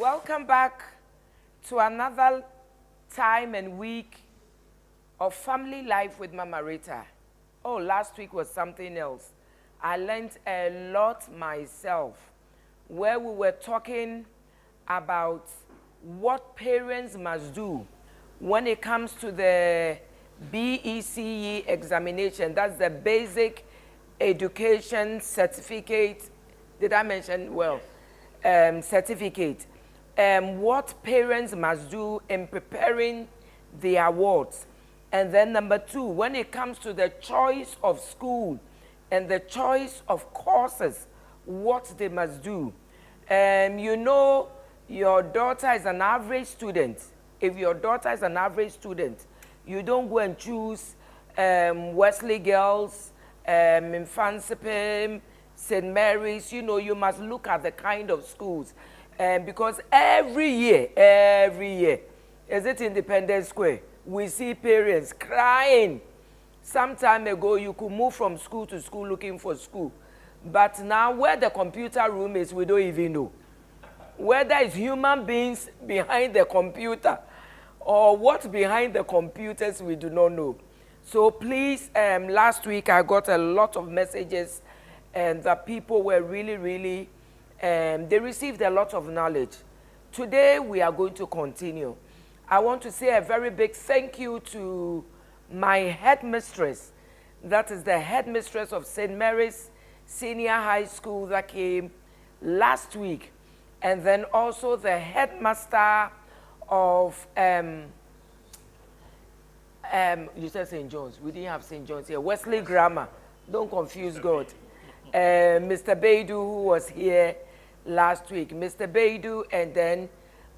Welcome back to another time and week of family life with Mama Rita. Oh, last week was something else. I learned a lot myself, where we were talking about what parents must do when it comes to the BECE examination. That's the Basic Education Certificate. Did I mention? Well, certificate. What parents must do in preparing the awards. And then number two, when it comes to the choice of school and the choice of courses, what they must do. You know, your daughter is an average student. If your daughter is an average student, you don't go and choose Wesley Girls, Infantsipim, St. Mary's. You know, you must look at the kind of schools. Because every year, is it Independence Square? We see parents crying. Some time ago, you could move from school to school looking for school. But now, where the computer room is, we don't even know. Whether it's human beings behind the computer or what's behind the computers, we do not know. So please, last week I got a lot of messages and the people were really, they received a lot of knowledge. Today we are going to continue. I want to say a very big thank you to my headmistress. That is the headmistress of St. Mary's Senior High School that came last week. And then also the headmaster of, you said St. John's. We didn't have St. John's here. Wesley Grammar. Don't confuse God. Mr. Beidu, who was here last week. Mr. Beidu and then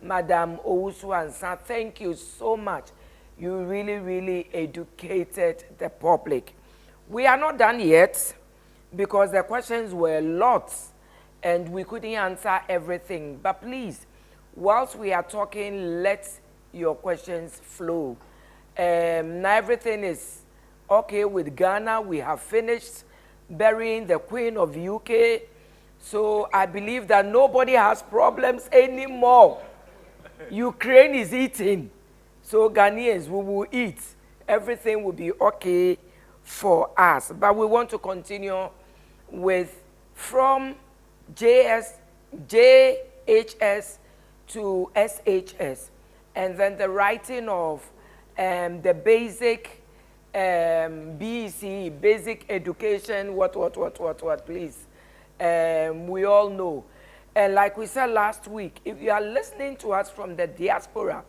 Madam Owusu-Ansah, thank you so much. You really educated the public. We are not done yet because the questions were lots and we couldn't answer everything. But please, whilst we are talking, let your questions flow. Now everything is okay with Ghana. We have finished burying the Queen of UK. So I believe that nobody has problems anymore. Ukraine is eating. So Ghanaians, we will eat. Everything will be okay for us. But we want to continue with from JHS to SHS. And then the writing of the basic BECE, basic education, what, please. We all know. And like we said last week, if you are listening to us from the diaspora,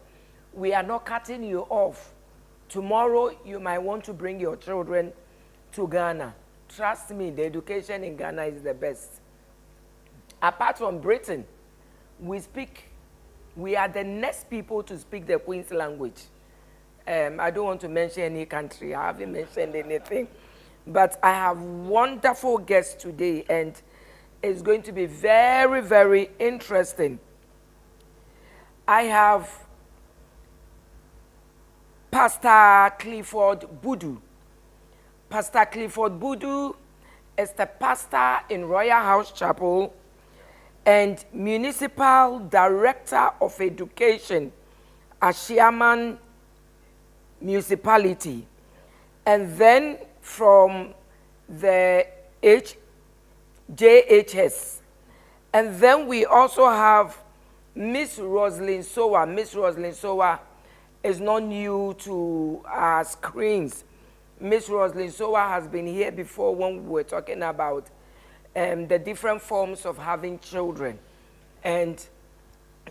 we are not cutting you off. Tomorrow, you might want to bring your children to Ghana. Trust me, the education in Ghana is the best. Apart from Britain, we are the next people to speak the Queen's language. I don't want to mention any country. I haven't mentioned anything. But I have wonderful guests today, and it's going to be very interesting. I have Pastor Clifford Budu. Pastor Clifford Budu is the pastor in Royal House Chapel and Municipal Director of Education at Sherman Municipality. And then from the JHS. And then we also have Miss Roslyn Sowa. Miss Roslyn Sowa is not new to our screens. Miss Roslyn Sowa has been here before when we were talking about the different forms of having children. And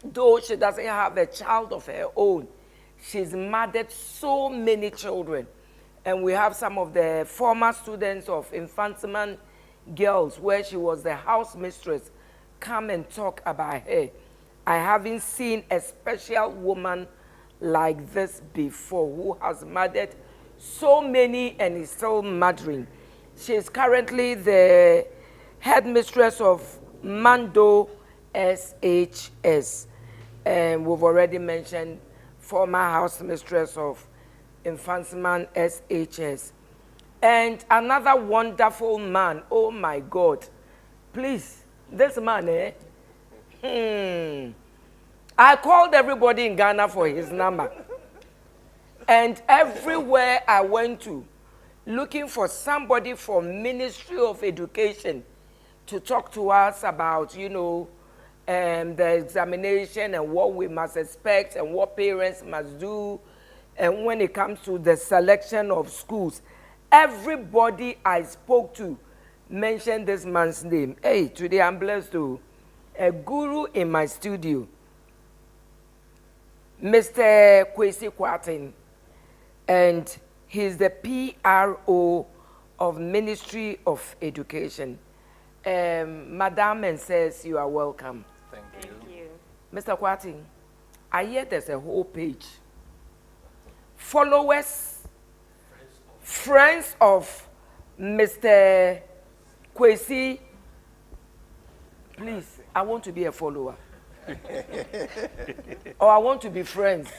though she doesn't have a child of her own, she's mothered so many children. And we have some of the former students of Infantsman Girls, where she was the house mistress, come and talk about her. I haven't seen a special woman like this before, who has mothered so many and is still mothering. She is currently the headmistress of Mando SHS. And we've already mentioned former house mistress of Infantsman SHS. And another wonderful man, oh my God. Please, this man, I called everybody in Ghana for his number. And everywhere I went to, looking for somebody from Ministry of Education to talk to us about, you know, the examination and what we must expect and what parents must do. And when it comes to the selection of schools, everybody I spoke to mentioned this man's name. Hey, today I'm blessed to a guru in my studio, Mr. Kwesi Kwatin, and he's the PRO of Ministry of Education. Madam and says you are welcome. Thank you. Mr. Kwatin, I hear there's a whole page. Followers, friends of Mr. Kwesi, please, I want to be a follower. Or I want to be friends.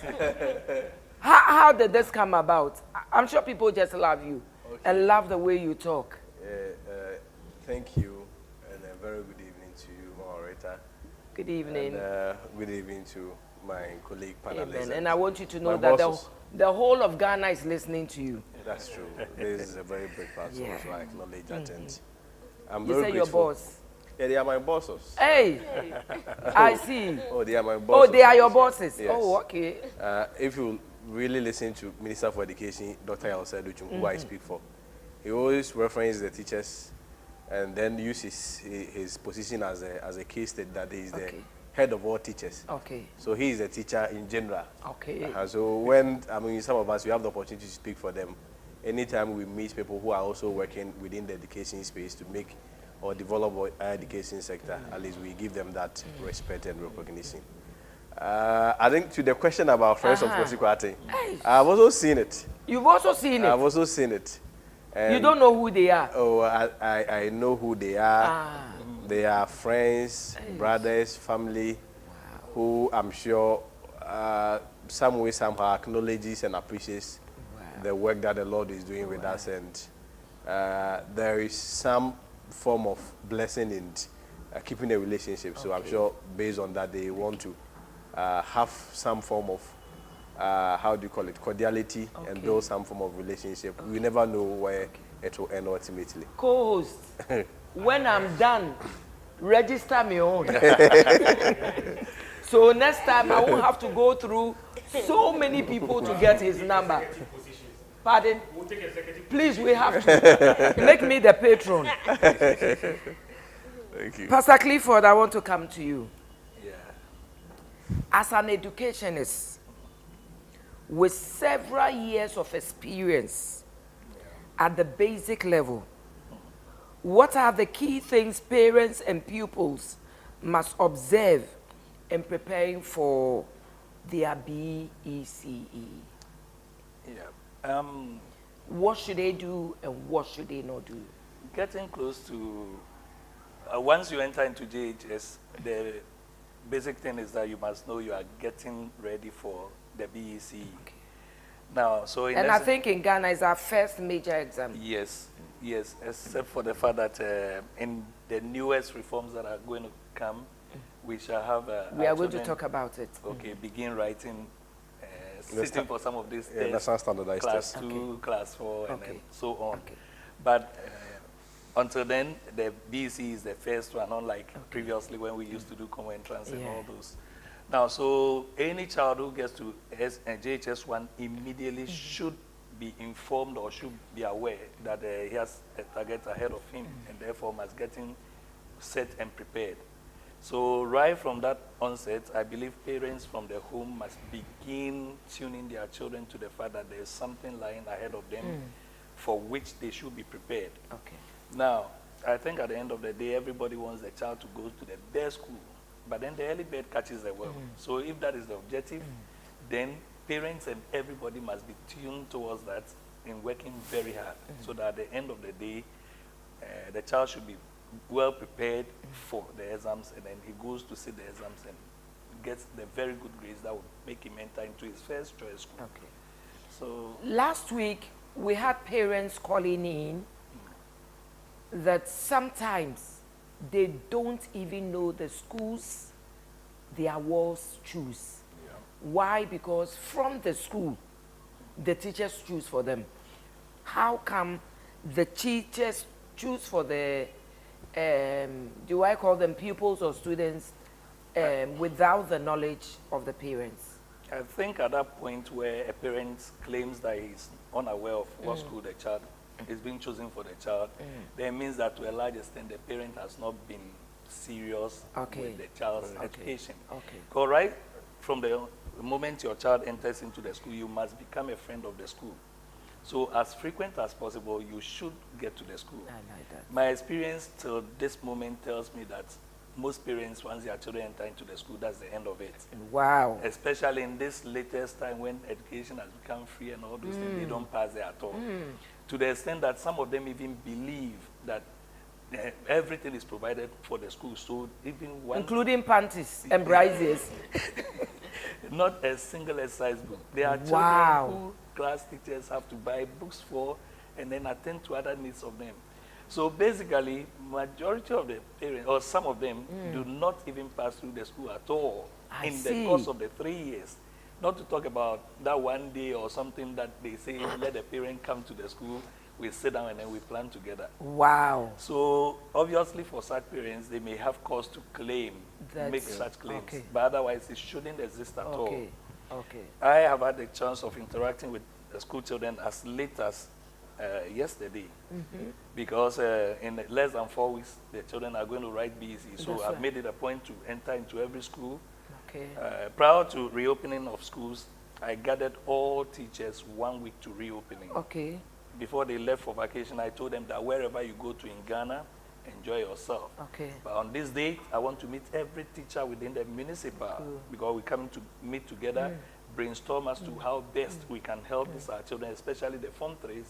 How did this come about? I'm sure people just love you and love the way you talk. Thank you, and a very good evening to you, Rita. Good evening. And good evening to my colleague panelists. And I want you to know that the whole of Ghana is listening to you. That's true. This is a very big part, so I acknowledge that. And I'm you very say grateful. your boss? Yeah, they are my bosses. Hey, I see. Oh, they are my bosses. Oh, they are your bosses. Yes. Oh, okay. If you really listen to Minister for Education, Dr. Yalsa Duchum, who I speak for, he always references the teachers and then uses his position as a case state that he is the head of all teachers. Okay. So he is a teacher in general. Okay. So when, some of us, we have the opportunity to speak for them, anytime we meet people who are also working within the education space to make or develop our education sector, at least we give them that respect and recognition. I think to the question about friends of Kwesi, I've also seen it. You've also seen it? I've also seen it. You don't know who they are? Oh, I know who they are. They are friends, brothers, family, who I'm sure some way, somehow acknowledges and appreciates the work that the Lord is doing with us. And there is some form of blessing in keeping a relationship. So I'm sure based on that, they want to have some form of, how do you call it, cordiality and build some form of relationship. We never know where it will end ultimately. Co-host, when I'm done, register me on. So next time I won't have to go through so many people to get his number. Pardon? Please, we have to. Make me the patron. Thank you. Pastor Clifford, I want to come to you. Yeah. As an educationist, with several years of experience at the basic level, what are the key things parents and pupils must observe in preparing for their BECE? Yeah. What should they do and what should they not do? Getting close to, once you enter into JHS, the basic thing is that you must know you are getting ready for the BECE. Okay. Now, so in and I think in Ghana is our first major exam. Yes, yes, except for the fact that in the newest reforms that are going to come, we shall have we are going to talk about it. Okay, begin writing, sitting for some of these tests, standardized class test. 2, class 4, and then so on. Okay. But until then, the BECE is the first one, unlike previously when we used to do common entrance and all those. Now, so any child who gets to JHS 1 immediately should be informed or should be aware that he has a target ahead of him and therefore must get set and prepared. So right from that onset, I believe parents from the home must begin tuning their children to the fact that there is something lying ahead of them for which they should be prepared. Okay. Now, I think at the end of the day, everybody wants the child to go to the best school, but then the early bird catches the worm. So if that is the objective, then parents and everybody must be tuned towards that in working very hard so that at the end of the day, the child should be well prepared for the exams, and then he goes to sit the exams and gets the very good grades that would make him enter into his first choice school. Okay. So last week, we had parents calling in that sometimes they don't even know the schools their walls choose. Why? Because from the school, the teachers choose for them. How come the teachers choose for the, do I call them pupils or students, without the knowledge of the parents? I think at that point where a parent claims that he's unaware of what school the child is being chosen for the child, then it means that to a large extent the parent has not been serious with the child's education. Because right from the moment your child enters into the school, you must become a friend of the school. So as frequent as possible, you should get to the school. I like that. My experience till this moment tells me that most parents, once their children enter into the school, that's the end of it. Wow. Especially in this latest time when education has become free and all those things, they don't pass there at all. To the extent that some of them even believe that everything is provided for the school. So even one, including panties and braziers. not a single exercise book. There are Wow. children who class teachers have to buy books for and then attend to other needs of them. So basically, majority of the parents, or some of them, do not even pass through the school at all the course of the 3 years. Not to talk about that one day or something that they say, let the parent come to the school, we sit down and then we plan together. Wow. So obviously for such parents, they may have cause to claim, make such claims. Okay. But otherwise, it shouldn't exist at all. Okay. I have had the chance of interacting with the school children as late as yesterday, because in less than 4 weeks, the children are going to write BECE. So That's I've right. made it a point to enter into every school. Okay. Prior to reopening of schools, I gathered all teachers 1 week to reopening. Okay. Before they left for vacation, I told them that wherever you go to in Ghana, enjoy yourself. Okay. But on this date, I want to meet every teacher within the municipal, because we're coming to meet together, brainstorm as to how best we can help these our children, especially the Form 3s,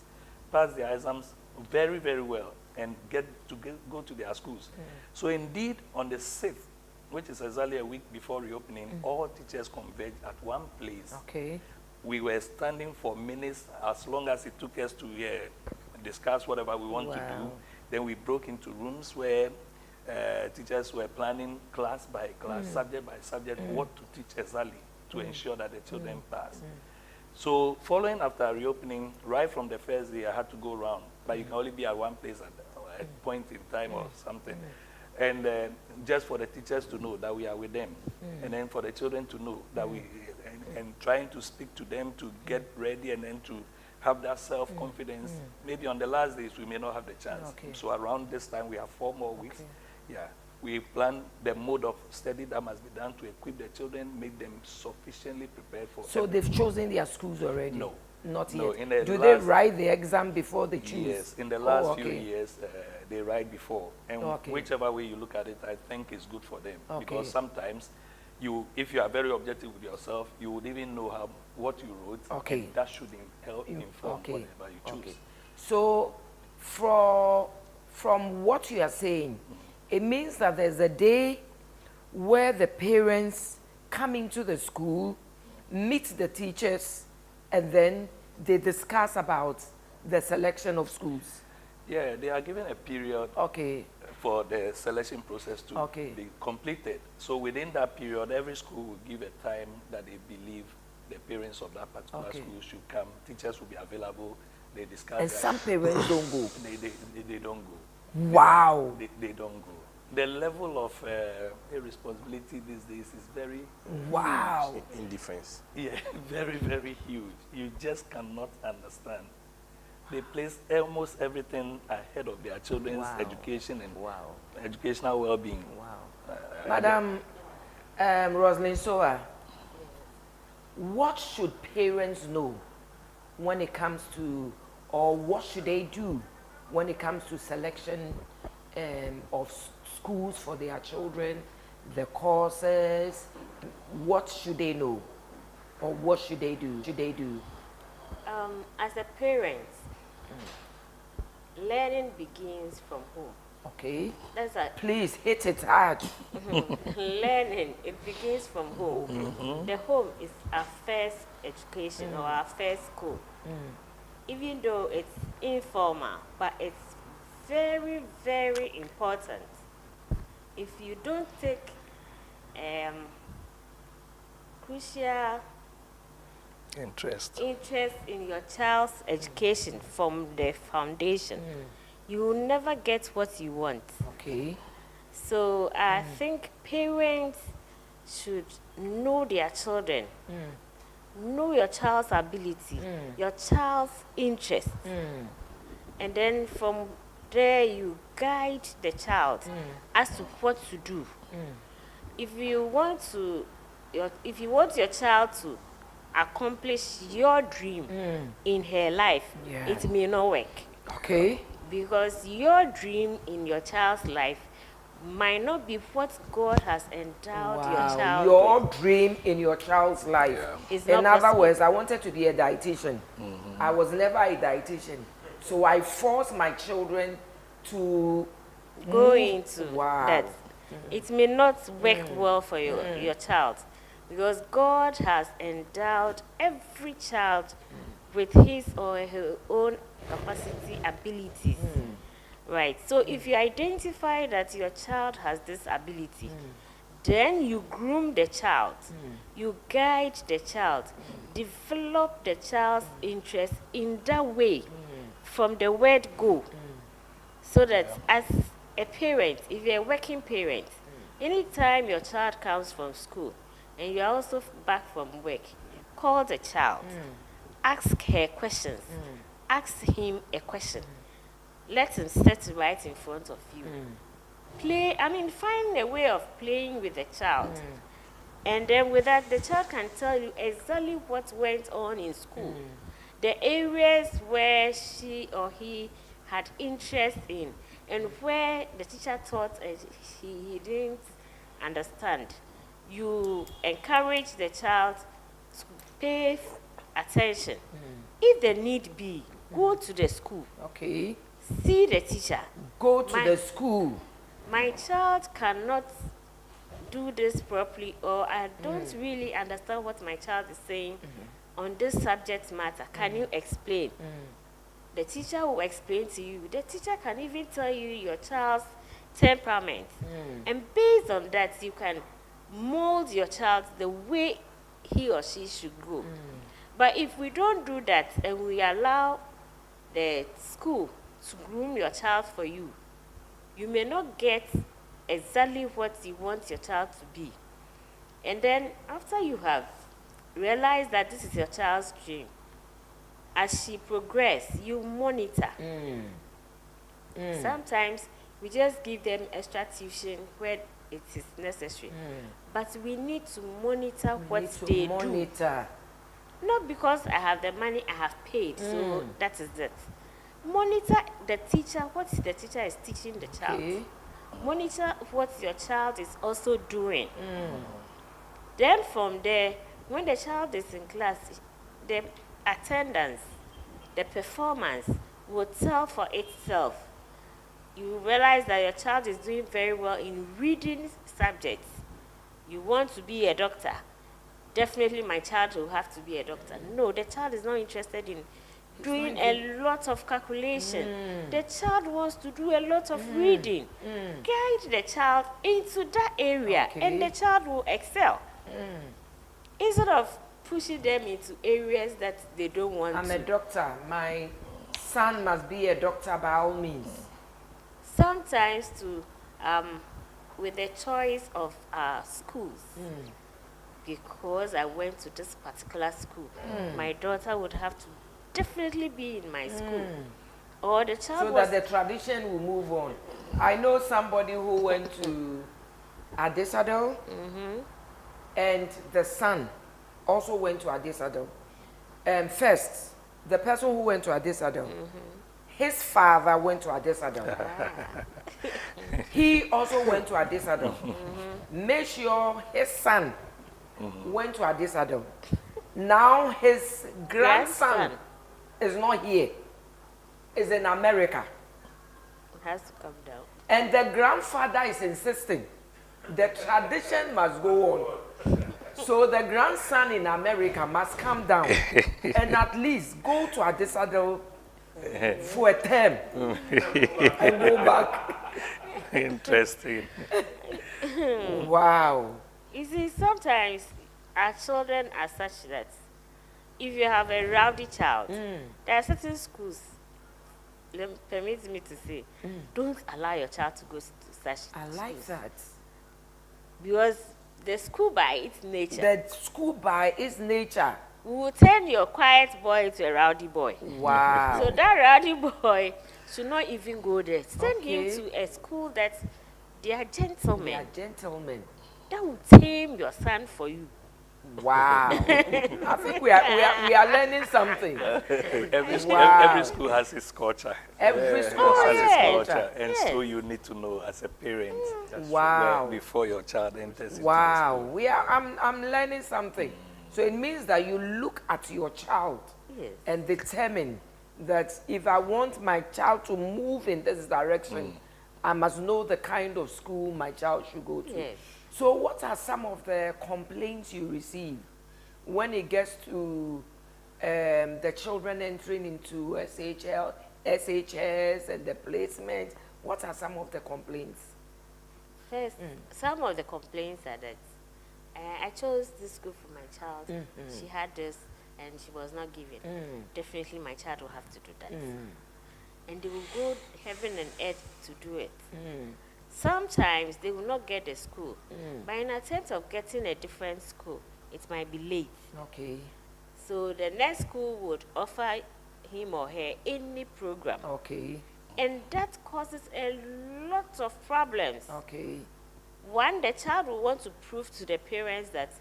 pass their exams very, very well and go to their schools. So indeed, on the 6th, which is exactly a week before reopening, all teachers converged at one place. Okay. We were standing for minutes, as long as it took us to discuss whatever we want to do. Then we broke into rooms where teachers were planning class by class, subject by subject, what to teach exactly to ensure that the children pass. So following after reopening, right from the first day, I had to go around, but you can only be at one place at a point in time or something. And just for the teachers to know that we are with them, and then for the children to know that and trying to speak to them to get ready and then to have that self-confidence. Maybe on the last days, we may not have the chance. So around this time, we have 4 more weeks. Yeah, we plan the mode of study that must be done to equip the children, make them sufficiently prepared for So they've chosen their schools already? No. Not No, yet. Do they write the exam before they choose? Yes, in the last few years, they write before. And whichever way you look at it, I think is good for them. Because sometimes, if you are very objective with yourself, you would even know what you wrote. And that should help inform whatever you choose. So from what you are saying, it means that there's a day where the parents come into the school, meet the teachers, and then they discuss about the selection of schools. Yeah, they are given a period for the selection process to be completed. So within that period, every school will give a time that they believe the parents of that particular school should come. Teachers will be available. They discuss. And some parents don't go. They don't go. Wow. They don't go. The level of irresponsibility these days is very huge. Indifference. Yeah, very, very huge. You just cannot understand. They place almost everything ahead of their children's education and educational well-being. Wow. Madam Rosalind Soa, what should parents know when it comes to, or what should they do when it comes to selection of schools for their children, the courses? What should they know, or what should they do? As a parent, learning begins from home. Okay. That's Please hit it hard. Learning, it begins from home. The home is our first education or our first school. Even though it's informal, but it's very, very important. If you don't take crucial Interest. in your child's education from the foundation, you will never get what you want. Okay. So I think parents should know their children, know your child's ability, your child's interest, and then from there you guide the child as to what to do. If you want your child to accomplish your dream in her life, Yeah. it may not work, Okay. because your dream in your child's life might not be what God has endowed your Wow. child Your with. dream in your child's life. It's In not other possible. words, I wanted to be a dietitian. I was never a dietitian. So I forced my children to Go move- into Wow. that. It may not work well for your child, because God has endowed every child with his or her own capacity, abilities. Right. So if you identify that your child has this ability, then you groom the child, you guide the child, develop the child's interest in that way from the word go. So that as a parent, if you're a working parent, anytime your child comes from school and you're also back from work, call the child, ask her questions, ask him a question, let him sit right in front of you. Find a way of playing with the child. And then with that, the child can tell you exactly what went on in school, the areas where she or he had interest in, and where the teacher thought he didn't understand. You encourage the child to pay attention. If the need be, go to the school, Okay. see the teacher. Go to My- the school. My child cannot do this properly, or I don't really understand what my child is saying on this subject matter. Can you explain? The teacher will explain to you. The teacher can even tell you your child's temperament. And based on that, you can mold your child the way he or she should go. But if we don't do that and we allow the school to groom your child for you, you may not get exactly what you want your child to be. And then after you have realized that this is your child's dream, as she progresses, you monitor. Sometimes we just give them extra tuition where it is necessary. But we need to monitor what Need to they do. monitor. Not because I have the money, I have paid, so that is it. Monitor the teacher, what the teacher is teaching the child. Okay. Monitor what your child is also doing. Then from there, when the child is in class, the attendance, the performance will tell for itself. You realize that your child is doing very well in reading subjects. You want to be a doctor. Definitely my child will have to be a doctor. No, the child is not interested in doing a lot of calculation. The child wants to do a lot of reading. Guide the child into that area, and the child will excel. Instead of pushing them into areas that they don't want I'm to. a doctor. My son must be a doctor by all means. Sometimes with the choice of schools, because I went to this particular school, my daughter would have to definitely be in my school. Or the child So was that the tradition will move on. I know somebody who went to Adesadel, and the son also went to Adesadel. First, the person who went to Adesadel, his father went to Adesadel. He also went to Adesadel. Make sure his son went to Adesadel. Now his grandson is not here. Is in America. It has to come down. And the grandfather is insisting the tradition must go on. So the grandson in America must come down and at least go to Adesadel for a term and go back. Interesting. Wow. You see, sometimes our children are such that if you have a rowdy child, there are certain schools, permit me to say, don't allow your child to go to such I like schools. that. Because the school by its nature The school by its nature. will turn your quiet boy into a rowdy boy. Wow. So that rowdy boy should not even go there. Send Okay. him to a school that they are gentlemen. They are gentlemen. That will tame your son for you. Wow. I think we are learning something. Wow. Every school has its culture. Every school Has has its its yes. culture, culture. and Yes. so you need to know as a parent Wow. before your child enters into Wow. the school. We are I'm learning something. So it means that you look at your child Yes. and determine that if I want my child to move in this direction, I must know the kind of school my child should go to. Yes. So what are some of the complaints you receive when it gets to the children entering into SHS and the placement? What are some of the complaints? First, some of the complaints are that I chose this school for my child. She had this and she was not given. Definitely my child will have to do that. And they will go heaven and earth to do it. Sometimes they will not get the school. By an attempt of getting a different school, it might be late. Okay. So the next school would offer him or her any program. Okay. And that causes a lot of problems. Okay. One, the child will want to prove to the parents that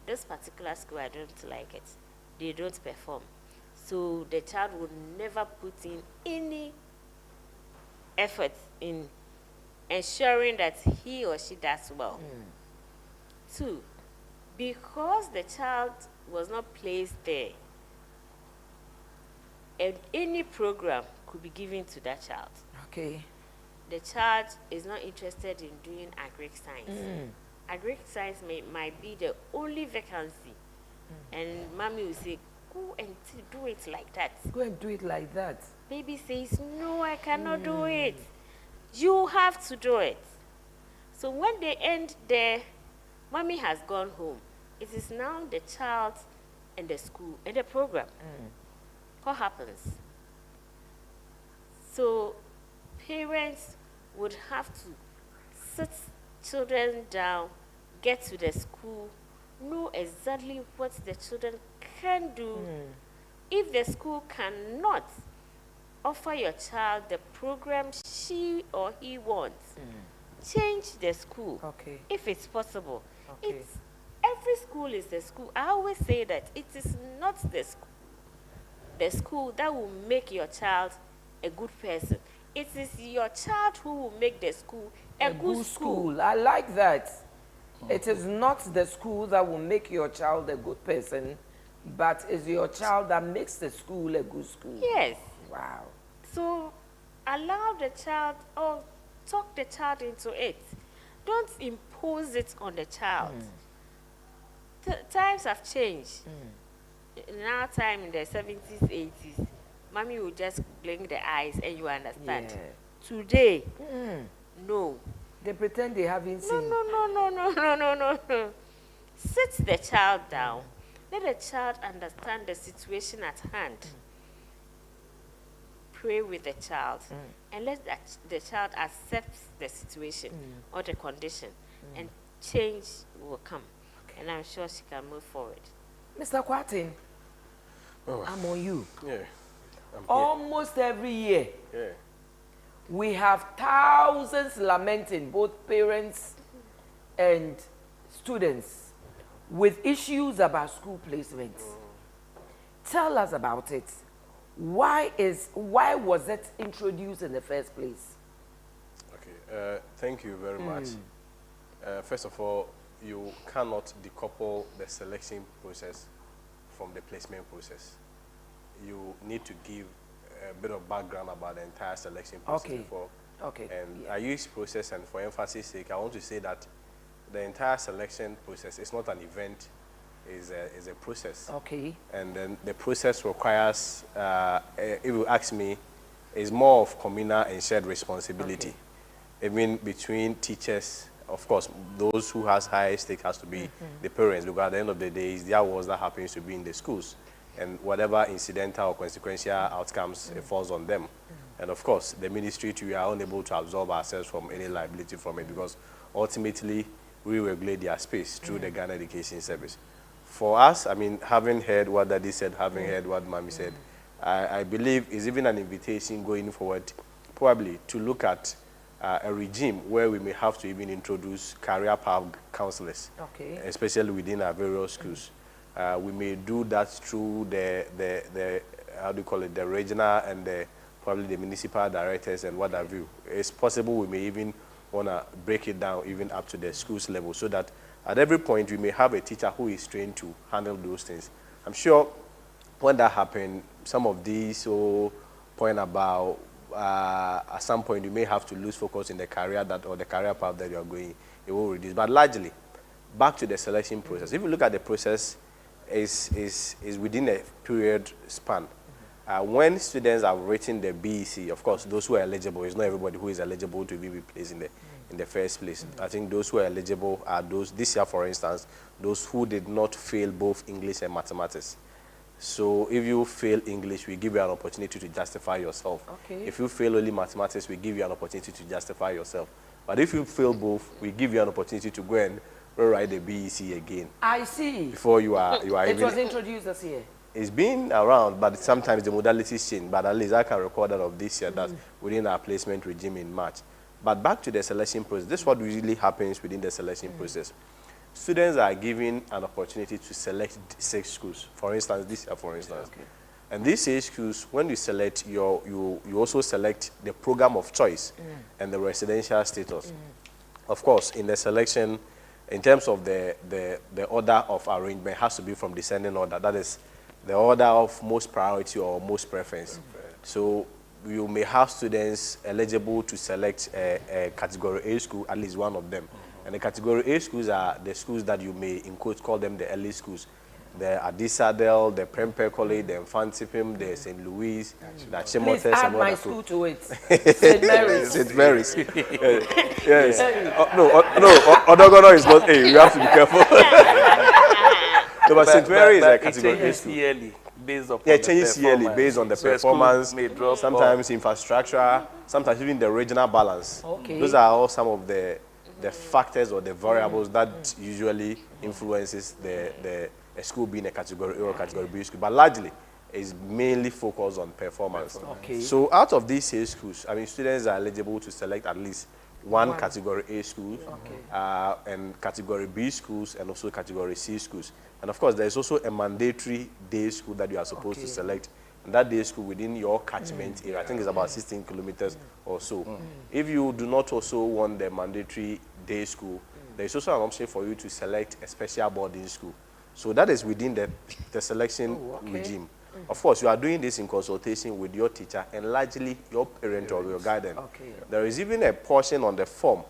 this particular school, I don't like it. They don't perform. So the child will never put in any effort in ensuring that he or she does well. Two, because the child was not placed there, any program could be given to that child. Okay. The child is not interested in doing agric science. Agric science might be the only vacancy. And mommy will say, go and do it like that. Go and do it like that. Baby says, no, I cannot do it. You have to do it. So when they end there, mommy has gone home. It is now the child and the school and the program. What happens? So parents would have to sit children down, get to the school, know exactly what the children can do. If the school cannot offer your child the program she or he wants, change the school. Okay. If it's possible. Okay. Every school is the school. I always say that it is not the school that will make your child a good person. It is your child who will make the school a good school. I like that. It is not the school that will make your child a good person, but it's your child that makes the school a good school. Yes. Wow. So allow the child or talk the child into it. Don't impose it on the child. Times have changed. In our time, in the 70s, 80s, mommy will just blink the eyes and you understand. Yeah. Today, no. They pretend they haven't seen. No. Sit the child down. Let the child understand the situation at hand. Pray with the child. And let the child accept the situation or the condition. And change will come. And I'm sure she can move forward. Mr. Kwatin, I'm on you. Yeah. I'm here. Almost every year, Yeah. we have thousands lamenting, both parents and students, with issues about school placements. Tell us about it. Why was it introduced in the first place? Okay. Thank you very much. First of all, you cannot decouple the selection process from the placement process. You need to give a bit of background about the entire selection process before. Okay. And I use process, and for emphasis sake, I want to say that the entire selection process is not an event, is a process. Okay. And then the process requires, if you ask me, is more of communal and shared responsibility. Okay. Even between teachers of course, those who has high stake has to be the parents, because at the end of the day, it's their words that happens to be in the schools. And whatever incidental or consequential outcomes, it falls on them. And of course, the ministry too, we are unable to absolve ourselves from any liability from it, because ultimately, we regulate their space through the Ghana Education Service. For us, I mean, having heard what Daddy said, having heard what Mommy said, I believe is even an invitation going forward, probably to look at a regime where we may have to even introduce career path counselors, especially within our various schools. We may do that through the how do you call it, the regional and probably the municipal directors and what have you. It's possible we may even want to break it down even up to the schools level, so that at every point we may have a teacher who is trained to handle those things. I'm sure when that happens, some of these point about at some point you may have to lose focus in the career that or the career path that you are going, it will reduce. But largely, back to the selection process. If you look at the process, is within a period span. When students have written the BECE, of course, those who are eligible, it's not everybody who is eligible to be placed in the first place. I think those who are eligible are those, this year for instance, those who did not fail both English and mathematics. So if you fail English, we give you an opportunity to justify yourself. If you fail only mathematics, we give you an opportunity to justify yourself. But if you fail both, we give you an opportunity to go and rewrite the BECE again. I see. Before you are It even... was introduced this year. It's been around, but sometimes the modalities change. But at least I can record that of this year, that's within our placement regime in March. But back to the selection process, this is what usually happens within the selection process. Students are given an opportunity to select 6 schools. For instance, this year, for instance. And these 6 schools, when you select, you also select the program of choice and the residential status. Of course, in the selection, in terms of the order of arrangement, has to be from descending order. That is the order of most priority or most preference. So you may have students eligible to select a category A school, at least one of them. And the category A schools are the schools that you may, in quotes, call them the early schools. The Adisadel, the Parental College, the Infantipim, the St. Louis, the Chemotes. Please add my school to it. St. Mary's. St. Mary's. Yes. No, Odogono is not A. You have to be careful. No, but St. Mary is a category A school. Yearly, based on it changes yearly based on the So a school performance, may drop sometimes infrastructure, sometimes even the regional balance. Those are all some of the factors or the variables that usually influences a school being a category A or category B school. But largely, it's mainly focused on performance. So out of these 6 schools, I mean, students are eligible to select at least one category A school, and category B schools, and also category C schools. And of course, there's also a mandatory day school that you are supposed to select. And that day school within your catchment area, I think it's about 16 kilometers or so. If you do not also want the mandatory day school, there's also an option for you to select a special boarding school. So that is within the selection regime. Of course, you are doing this in consultation with your teacher and largely your parent or your guardian. There is even a portion on the form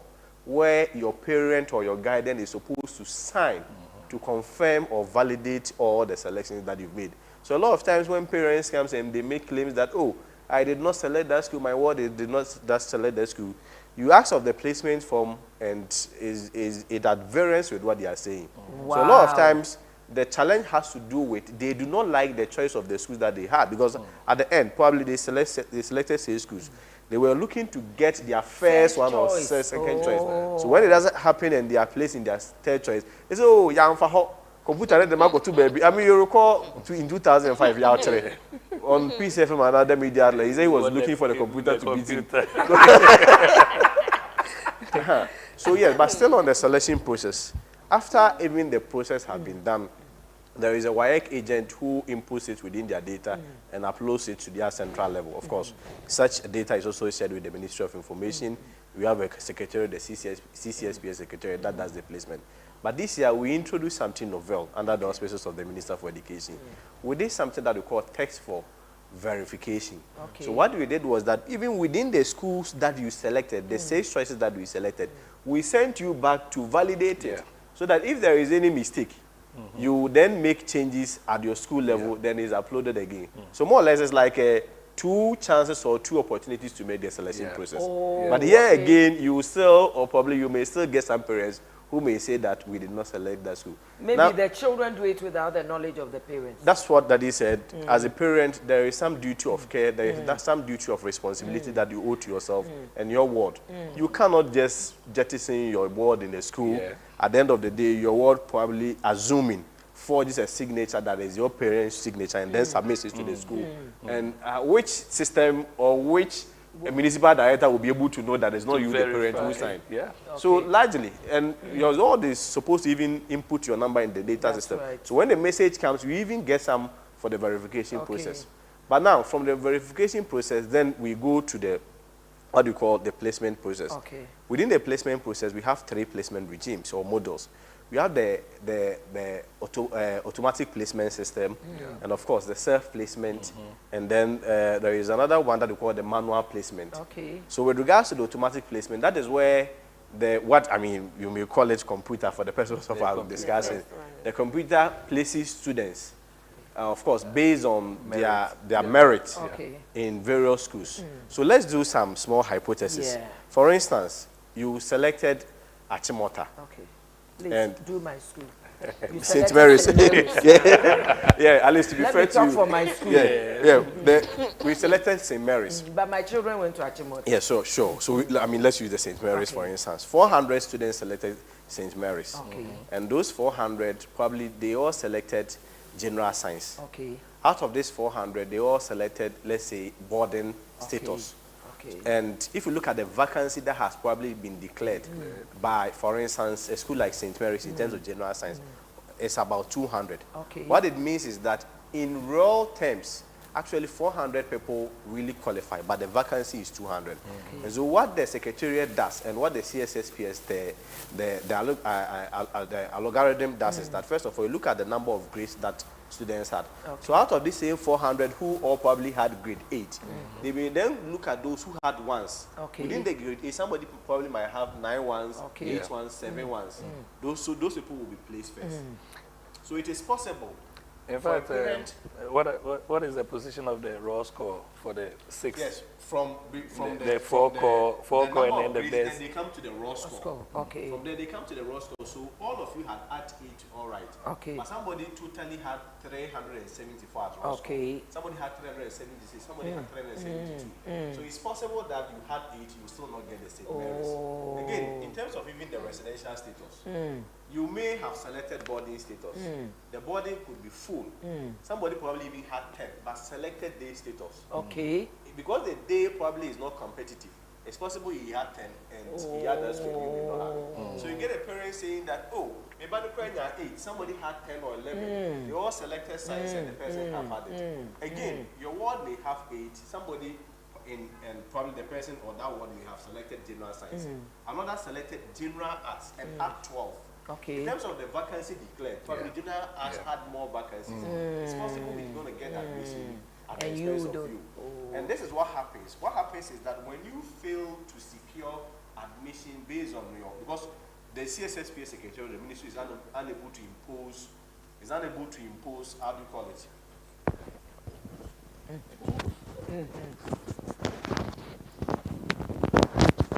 where your parent or your guardian is supposed to sign to confirm or validate all the selections that you've made. So a lot of times when parents come and they make claims that, oh, I did not select that school, my ward did not select that school, you ask of the placement form and is it at variance with what they are saying. So a lot of times, the challenge has to do with they do not like the choice of the schools that they had, because at the end, probably they selected 6 schools. They were looking to get their first one or second choice. So when it doesn't happen and they are placed in their third choice, they say, oh, yeah, computer let them go to baby. I mean, you recall in 2005, you actually on PCFM and other media, he said he was looking for the computer to beat him. So yeah, but still on the selection process, after even the process has been done, there is a WAEC agent who inputs it within their data and uploads it to their central level. Of course, such data is also shared with the Ministry of Information. We have a secretary, the CCSPS secretary, that does the placement. But this year, we introduced something novel under the auspices of the Minister for Education. We did something that we call text for verification. So what we did was that even within the schools that you selected, the 6 choices that we selected, we sent you back to validate it. So that if there is any mistake, you then make changes at your school level, then it's uploaded again. So more or less it's like a two chances or two opportunities to make the selection process. Oh, But here okay. again, you still, or probably you may still get some parents who may say that we did not select that school. Maybe Now, the children do it without the knowledge of the parents. that's what Daddy said. As a parent, there is some duty of care, there is some duty of responsibility that you owe to yourself and your ward. You cannot just jettison your ward in the school. Yeah. At the end of the day, your ward probably assuming forges a signature that is your parent's signature and then submits it to the school. And which system or which municipal director will be able to know that it's not To you, the parent, verify. who signed? Yeah. So largely, and your ward is supposed to even input your number in the data That's system. right. So when the message comes, you even get some for the verification Okay. process. But now, from the verification process, then we go to the, what do you call, the placement process. Okay. Within the placement process, we have 3 placement regimes or models. We have the automatic placement system, and of course the self-placement, and then there is another one that we call the manual placement. Okay. So with regards to the automatic placement, that is where you may call it computer for the purpose of our discussion. The computer places students, of course, based on their merit Okay. in various schools. So let's do some small hypotheses. Yeah. For instance, you selected Achimota. Okay. Please And- do my school. You St. selected Mary's. St. Mary's. Yeah, at least to be Let fair me to talk you. for my school. We selected St. Mary's. But my children went to Achimota. Yeah, sure. So, let's use the St. Mary's for instance. 400 students selected St. Mary's. Okay. And those 400, probably they all selected general science. Okay. Out of this 400, they all selected, let's say, boarding status. Okay. And if you look at the vacancy that has probably been declared by, for instance, a school like St. Mary's in terms of general science, it's about 200. Okay. What it means is that in real terms, actually 400 people really qualify, but the vacancy is 200. And so what the Secretariat does and what the CSSPS, the algorithm does is that, first of all, you look at the number of grades that students had. So out of these same 400 who all probably had grade 8, they will then look at those who had ones. Okay. Within the grade 8, somebody probably might have 9 ones, Okay. 8 ones, 7 ones. Those people will be placed first. So it is possible. In For a fact, parent- what is the position of the raw score for the 6? Yes, from The four core and then the best. Then they come to the raw score. Score. Okay. From there they come to the raw score. So all of you had at 8, all right. Okay. But somebody totally had 374 at raw Okay. score. Somebody had 376. Somebody had 372. So it's possible that you had 8, you still not get the St. Mary's. Oh. Again, in terms of even the residential status, you may have selected boarding status. The boarding could be full. Somebody probably even had 10, but selected day status. Okay. Because the day probably is not competitive, it's possible he had 10 and he had that grade you may not have. So you get a parent saying that, oh, maybe the parent had 8, somebody had 10 or 11. They all selected science and the person have had it. Again, your ward may have 8, somebody and probably the person or that ward may have selected general science. Another selected general arts and at 12. Okay. In terms of the vacancy declared, probably general arts had more vacancies. It's possible he's going to get admission at the And you expense of don't. you. And this is what happens. What happens is that when you fail to secure admission based on because the CSSPA secretary of the ministry is unable to impose, how do you call it?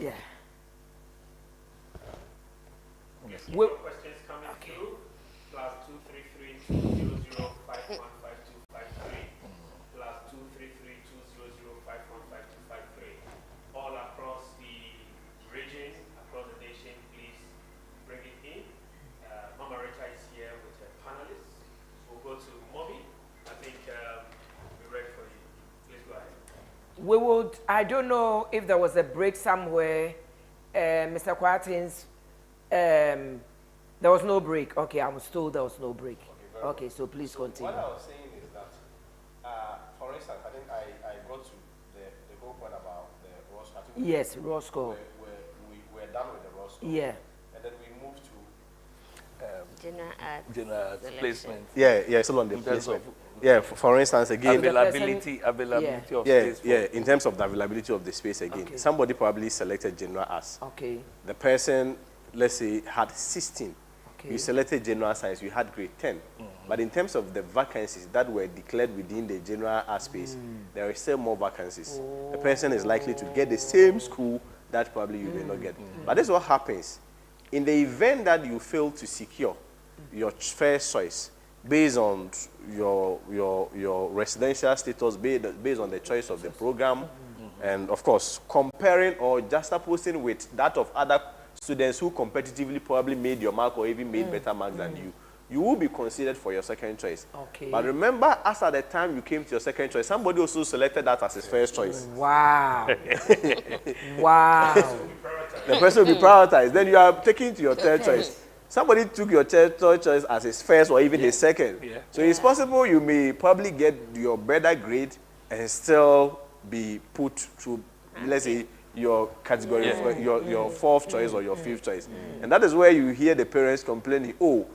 Yeah. Well, questions coming through. Plus 233-200-515253. Plus 233-200-515253. All across the region, across the nation, please bring it in. Mama Rita is here with her panelists. We'll go to Mobi. I think we're ready for you. Please go ahead. We would, I don't know if there was a break somewhere, Mr. Quatin's, there was no break. Okay, I was told there was no break. Okay, so please continue. What I was saying is that, for instance, I think I got to the whole point about the raw score. I think Yes, raw score. we're done with the raw score. Yeah. And then we moved to General arts. General selection. placement. yeah, still on the In terms placement. Yeah, for instance, again, Availability of yeah, space. in terms of the availability of the space again, Okay. somebody probably selected general arts. Okay. The person, let's say, had 16. Okay. You selected general science, you had grade 10. But in terms of the vacancies that were declared within the general art space, there are still more vacancies. A person is likely to get the same school that probably you may not get. But this is what happens. In the event that you fail to secure your first choice based on your residential status, based on the choice of the program, and of course, comparing or juxtaposing with that of other students who competitively probably made your mark or even made better marks than you, you will be considered for your second choice. Okay. But remember, as at the time you came to your second choice, somebody also selected that as his first choice. Wow. Wow. The person will be prioritized. Then you are taking to your third choice. Somebody took your third choice as his first or even his second. Yeah. So it's possible you may probably get your better grade and still be put through, let's say, your category, your fourth choice or your fifth choice. And that is where you hear the parents complaining, oh,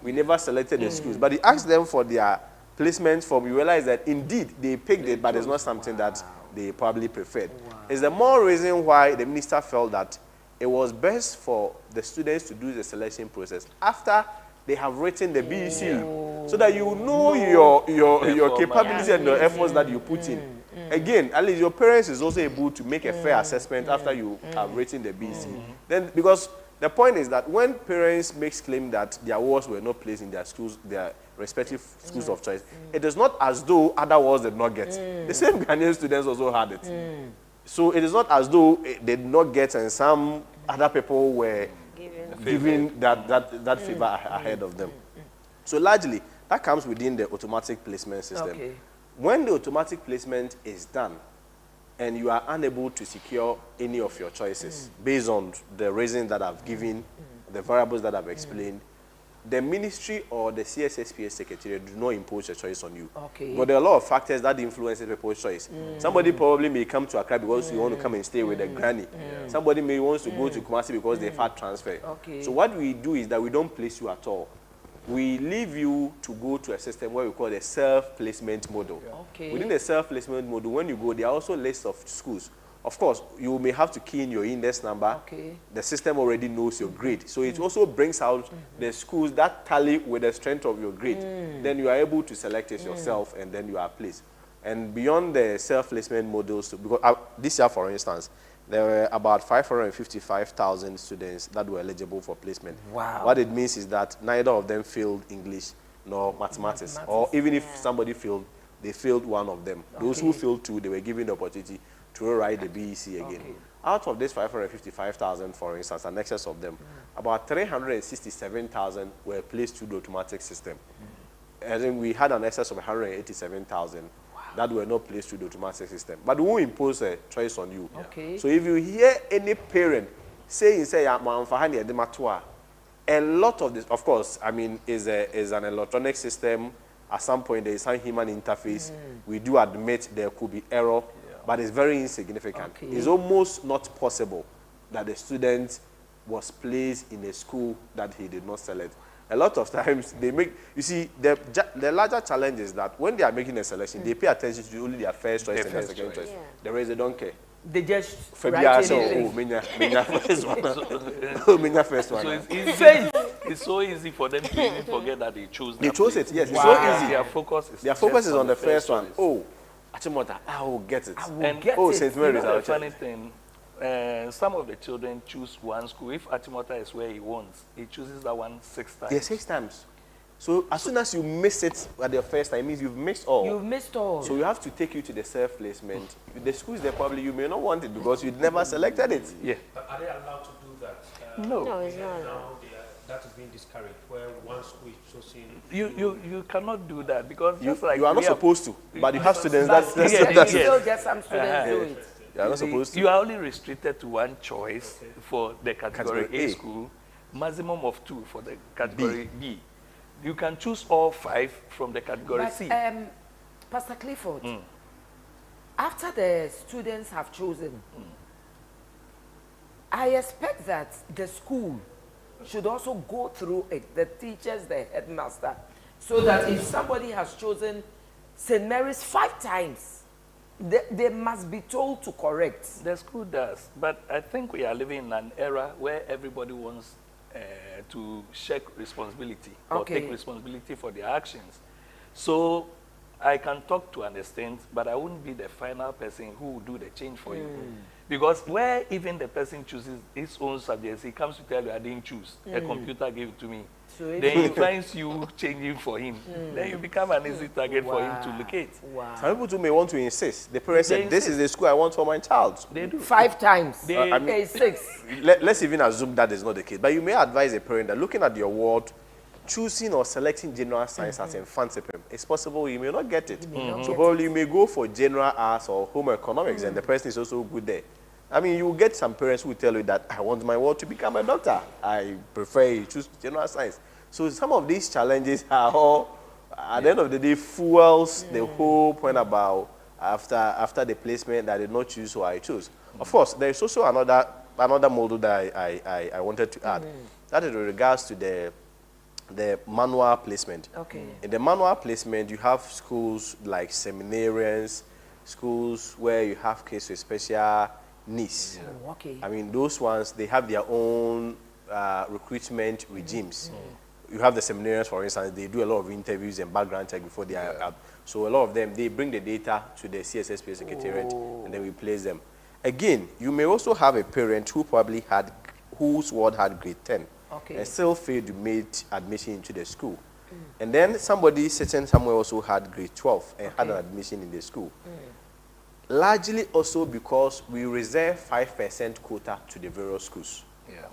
we never selected the schools. But you ask them for their placement form, you realize that indeed they picked it, but it's not something that they probably preferred. It's the more reason why the minister felt that it was best for the students to do the selection process after they have written the BECE, so that you know your capability and your efforts that you put in. Again, at least your parents is also able to make a fair assessment after you have written the BECE. Then, because the point is that when parents make claim that their awards were not placed in their schools, their respective schools of choice, it is not as though other awards did not get. The same Ghanaian students also had it. So it is not as though they did not get and some other people were given that favor ahead of them. So largely, that comes within the automatic placement system. Okay. When the automatic placement is done, and you are unable to secure any of your choices based on the reasons that I've given, the variables that I've explained, the ministry or the CSSPS secretariat do not impose a choice on you. Okay. But there are a lot of factors that influence people's choice. Somebody probably may come to Accra because you want to come and stay with a granny. Somebody may want to go to Kumasi because they've had transfer. Okay. So what we do is that we don't place you at all. We leave you to go to a system where we call the self-placement model. Okay. Within the self-placement model, when you go, there are also lists of schools. Of course, you may have to key in your index number. Okay. The system already knows your grade. So it also brings out the schools that tally with the strength of your grade. Then you are able to select it yourself, and then you are placed. And beyond the self-placement models, because this year, for instance, there were about 555,000 students that were eligible for placement. Wow. What it means is that neither of them failed English nor mathematics. Or even if somebody failed, they failed one of them. Those who failed two, they were given the opportunity to rewrite the BECE again. Okay. Out of this 555,000, for instance, an excess of them, about 367,000 were placed through the automatic system. And then we had an excess of 187,000 that were not placed through the automatic system. But we will impose a choice on you. Okay. So if you hear any parent saying, a lot of this, of course, I mean, is an electronic system. At some point, there is some human interface. We do admit there could be error, but it's very insignificant. Okay. It's almost not possible that the student was placed in a school that he did not select. A lot of times, they make, you see, the larger challenge is that when they are making a selection, they pay attention to only their first choice and their second choice. The rest, they don't care. They just Fabia write so, anything. Menya first one. Oh, Menya first one. So it's easy. Faith. It's so easy for them to even forget that they chose. They that chose place. it, yes. It's Wow. so easy. Their focus is. Their focus just is on the first one. choice. Oh, Achimota, I will get it. I will And- get Oh, it. St. You Mary's, know I'll the funny check. thing, some of the children choose one school. If Atimota is where he wants, he chooses that one 6 times. Yes, 6 times. So as soon as you miss it at the first time, it means you've missed all. You've missed all. So you have to take you to the self-placement. The schools there probably you may not want it because you never selected it. Yeah. But are they allowed to do that? No. No, it's not. Now that is being discouraged, where one school is choosing. You cannot do that because You, just like you are not we have- supposed to, but you have students That's, that's, yeah, that's you yeah. still get some students do it. you are not supposed to. You are only restricted to one choice for the category Category A A. school, maximum of 2 for the category B. You can choose all 5 from the category But, C. Pastor Clifford, after the students have chosen, I expect that the school should also go through it, the teachers, the headmaster, so that if somebody has chosen St. Mary's 5 times, they must be told to correct. The school does, but I think we are living in an era where everybody wants to shirk responsibility or Okay. take responsibility for their actions. So I can talk to an extent, but I wouldn't be the final person who will do the change for you. Because where even the person chooses his own subjects, he comes to tell you, I didn't choose. A computer gave it to me. So if Then he finds you changing for him. Then you become an easy target for him to Wow. locate. Wow. Some people too may want to insist. The parents They said, this is insist. the school I want for my child. They do. 5 times. They- I mean- Okay, 6. Let's even assume that is not the case. But you may advise a parent that looking at your ward, choosing or selecting general science as infanticide, it's possible you may not get it. So probably you may go for general arts or home economics, and the person is also good there. I mean, you will get some parents who will tell you that I want my ward to become a doctor. I prefer you choose general science. So some of these challenges are all, at the end of the day, fuels the whole point about after the placement that I did not choose who I choose. Of course, there is also another model that I wanted to add. That is with regards to the manual placement. Okay. In the manual placement, you have schools like seminarians, schools where you have kids with special needs. Oh, okay. I mean, those ones, they have their own recruitment regimes. You have the seminarians, for instance, they do a lot of interviews and background check before they are up. So a lot of them, they bring the data to the CSSP Secretariat, and then we place them. Again, you may also have a parent who probably whose ward had grade 10 Okay. and still failed to make admission into the school. And then somebody sitting somewhere also had grade 12 and had an admission in the school. Largely also because we reserve 5% quota to the various schools. Yeah.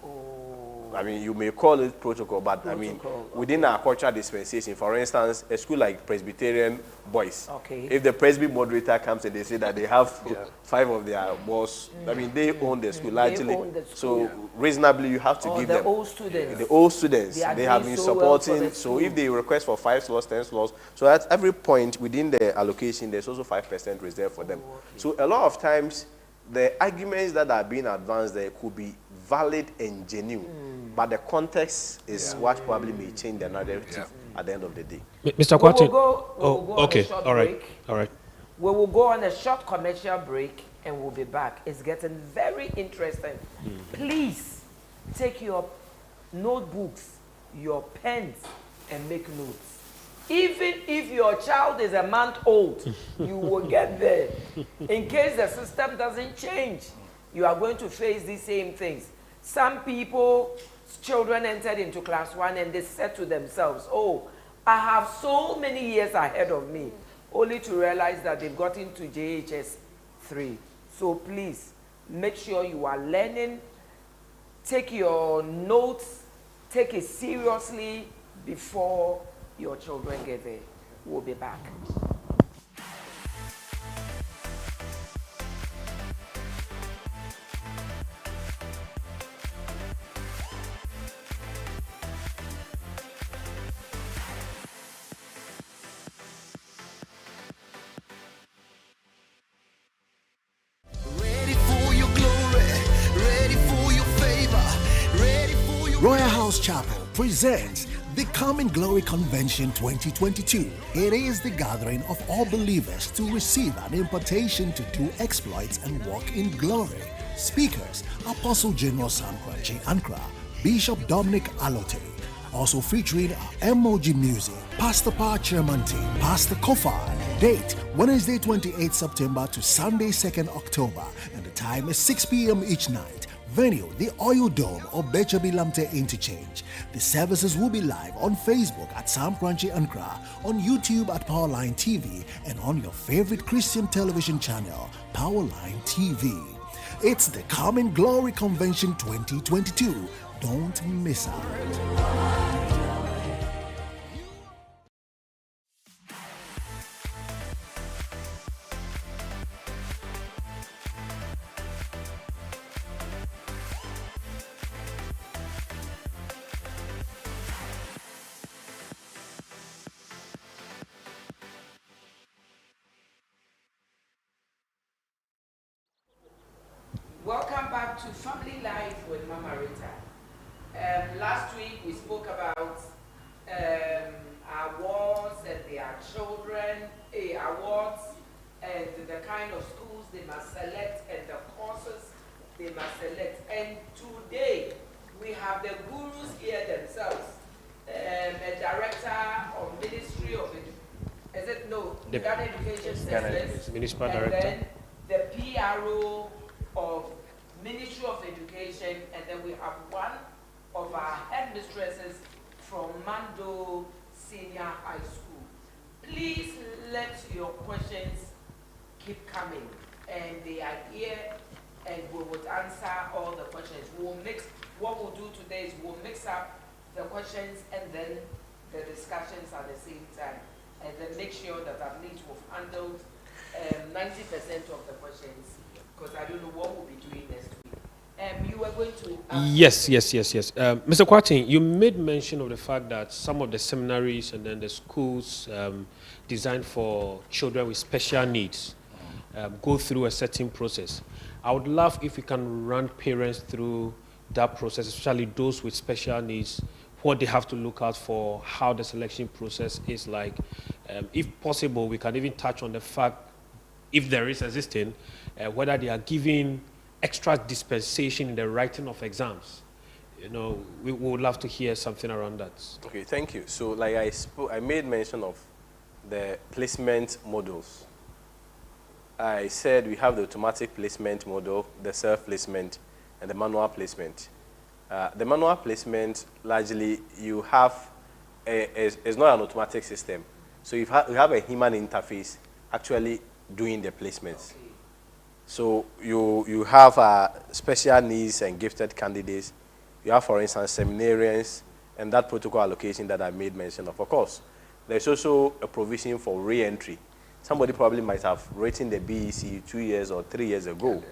I mean, you may call it protocol, but I mean, within our cultural dispensation, for instance, a school like Presbyterian Boys, Okay. if the Presby moderator comes and they say that they have 5 of their boss, I mean, they own the school largely. own the school. So reasonably, you have to Or give the them. old students. The old students, They are they have doing been so well for supporting. the So if school. they request for 5 slots, 10 slots, so at every point within the allocation, there's also 5% reserved for them. So a lot of times, the arguments that are being advanced there could be valid and genuine, but the context is what probably may change the narrative at the end of the day. We Mr. will Kwati. go on okay. a short All right. break. All right. We will go on a short commercial break and we'll be back. It's getting very interesting. Please take your notebooks, your pens, and make notes. Even if your child is a month old, you will get there. In case the system doesn't change, you are going to face these same things. Some people, children entered into class 1 and they said to themselves, oh, I have so many years ahead of me, only to realize that they've gotten to JHS 3. So please, make sure you are learning. Take your notes, take it seriously before your children get there. We'll be back. Ready for your glory, ready for your favor, ready for your Royal House Chapel presents the Common Glory Convention 2022. It is the gathering of all believers to receive an impartation to do exploits and walk in glory. Speakers: Apostle General Sam Kranchi Ankara, Bishop Dominic Alote. Also featuring MOG Music, Pastor Pa Chairman Team, Pastor Kofar. Date: Wednesday 28 September to Sunday 2nd October, and the time is 6 p.m. each night. Venue: the Oil Dome or Bechabi Lamte Interchange. The services will be live on Facebook at Sam Kranchi Ankara, on YouTube at Powerline TV, and on your favorite Christian television channel, Powerline TV. It's the Common Glory Convention 2022. Don't miss out. Welcome back to Family Life with Mama Rita. Last week we spoke about awards and their children, awards and the kind of schools they must select and the courses they must select. And today we have the gurus Ghana Education Ghana says Education. Municipal and Director. then the PRO of Ministry of Education, and then we have one of our headmistresses from Mando Senior High School. Please let your questions keep coming, and they are here, and we will answer all the questions. What we'll do today is we'll mix up the questions and then the discussions at the same time, and then make sure that at least we've handled 90% of the questions, because I don't know what we'll be doing next week. You were going to Yes. Mr. Kwarting, you made mention of the fact that some of the seminaries and then the schools designed for children with special needs go through a certain process. I would love if you can run parents through that process, especially those with special needs, what they have to look out for, how the selection process is like. If possible, we can even touch on the fact, if there is existing, whether they are given extra dispensation in the writing of exams. You know, we would love to hear something around that. Okay, thank you. So like I made mention of the placement models. I said we have the automatic placement model, the self-placement, and the manual placement. The manual placement, largely, you have, it's not an automatic system. So you have a human interface actually doing the placements. Okay. So you have special needs and gifted candidates. You have, for instance, seminarians, and that protocol allocation that I made mention of. Of course, there's also a provision for re-entry. Somebody probably might have written the BECE 2 years or 3 years ago.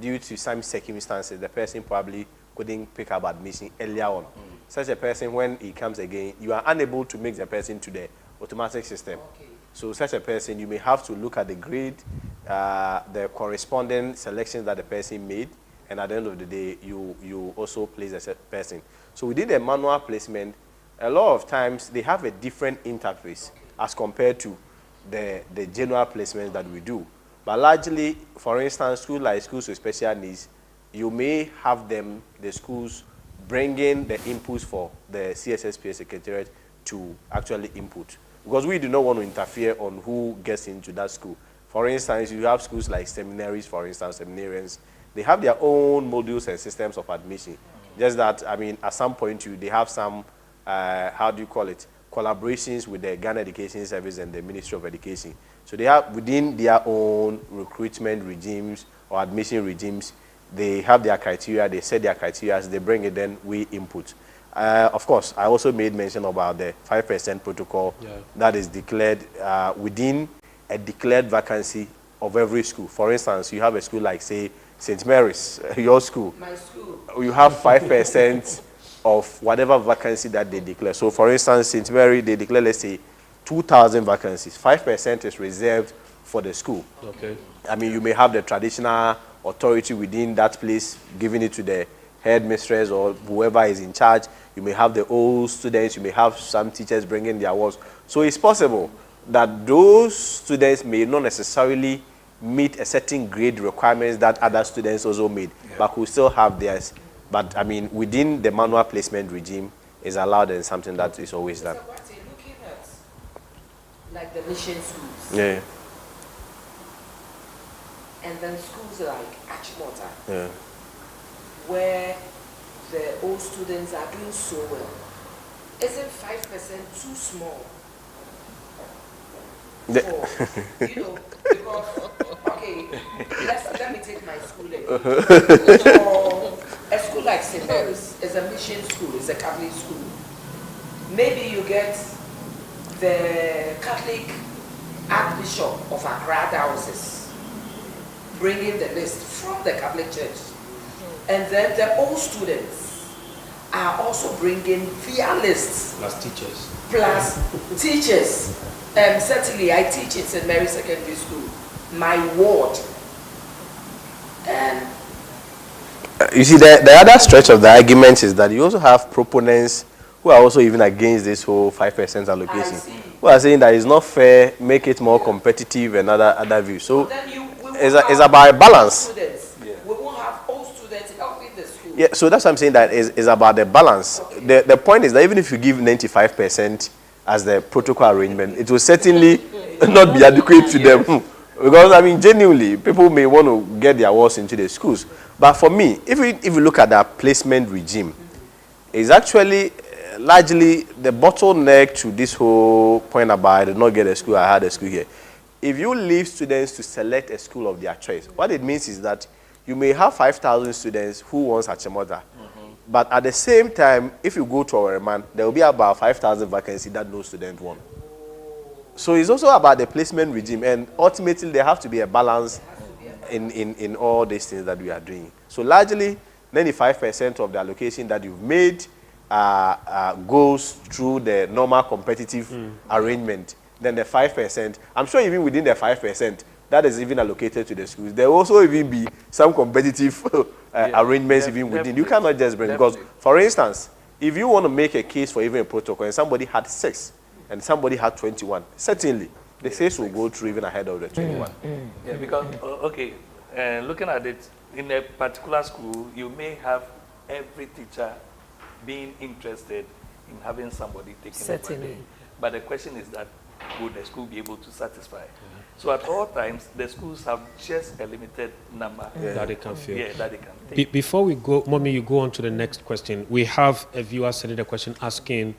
Due to some circumstances, the person probably couldn't pick up admission earlier on. Such a person, when he comes again, you are unable to make the person to the automatic system. Okay. So such a person, you may have to look at the grade, the corresponding selections that the person made, and at the end of the day, you also place the person. So within the manual placement, a lot of times they have a different interface as compared to the general placements that we do. But largely, for instance, schools like schools with special needs, you may have them, the schools, bringing the inputs for the CSSPA Secretariat to actually input. Because we do not want to interfere on who gets into that school. For instance, you have schools like seminaries, for instance, seminarians. They have their own modules and systems of admission. Just that, I mean, at some point, they have some, how do you call it, collaborations with the Ghana Education Service and the Ministry of Education. So they have, within their own recruitment regimes or admission regimes, they have their criteria, they set their criteria, as they bring it, then we input. Of course, I also made mention about the 5% protocol that is declared within a declared vacancy of every school. For instance, you have a school like, say, St. Mary's, your school. My school. You have 5% of whatever vacancy that they declare. So, for instance, St. Mary, they declare, let's say, 2,000 vacancies. 5% is reserved for the school. Okay. I mean, you may have the traditional authority within that place giving it to the headmistress or whoever is in charge. You may have the old students. You may have some teachers bringing their works. So it's possible that those students may not necessarily meet a certain grade requirements that other students also made, but who still have theirs. But I mean, within the manual placement regime is allowed and something that is always done. So what are you looking at? Like the mission schools. Yeah. And then schools like Achimota, Yeah. where the old students are doing so well. Isn't 5% too small? For, you know, because, okay, let me take my school again. So, a school like St. Mary's is a mission school, it's a Catholic school. Maybe you get the Catholic Archbishop of Accra Diocese bringing the list from the Catholic Church. And then the old students are also bringing their lists. Plus teachers. Plus teachers. Certainly, I teach in St. Mary's Secondary School, my ward. And you see, the other stretch of the argument is that you also have proponents who are also even against this whole 5% allocation. Who are saying that it's not fair, make it more competitive, and other views. So it's about a balance. We won't have all students helping the school. Yeah, so that's what I'm saying, that is about the balance. Okay. The point is that even if you give 95% as the protocol arrangement, it will certainly not be adequate to them. Because, I mean, genuinely, people may want to get their words into the schools. But for me, if you look at that placement regime, it's actually largely the bottleneck to this whole point about I did not get a school, I had a school here. If you leave students to select a school of their choice, what it means is that you may have 5,000 students who want Achimota. But at the same time, if you go to our man, there will be about 5,000 vacancies that no student want. So it's also about the placement regime, and ultimately there have to be a balance in all these things that we are doing. So largely, 95% of the allocation that you've made goes through the normal competitive arrangement. Then the 5%, I'm sure even within the 5%, that is even allocated to the schools. There will also even be some competitive arrangements even within. You cannot just bring, because, for instance, if you want to make a case for even a protocol and somebody had 6 and somebody had 21, certainly the 6 will go through even ahead of the 21. Yeah, because, okay, looking at it, in a particular school, you may have every teacher being interested in having somebody taking Certainly. over. But the question is that, would the school be able to satisfy? So at all times, the schools have just a limited number that they can fill. Yeah, that they can take. Before we go, Mommy, you go on to the next question. We have a viewer sending a question asking,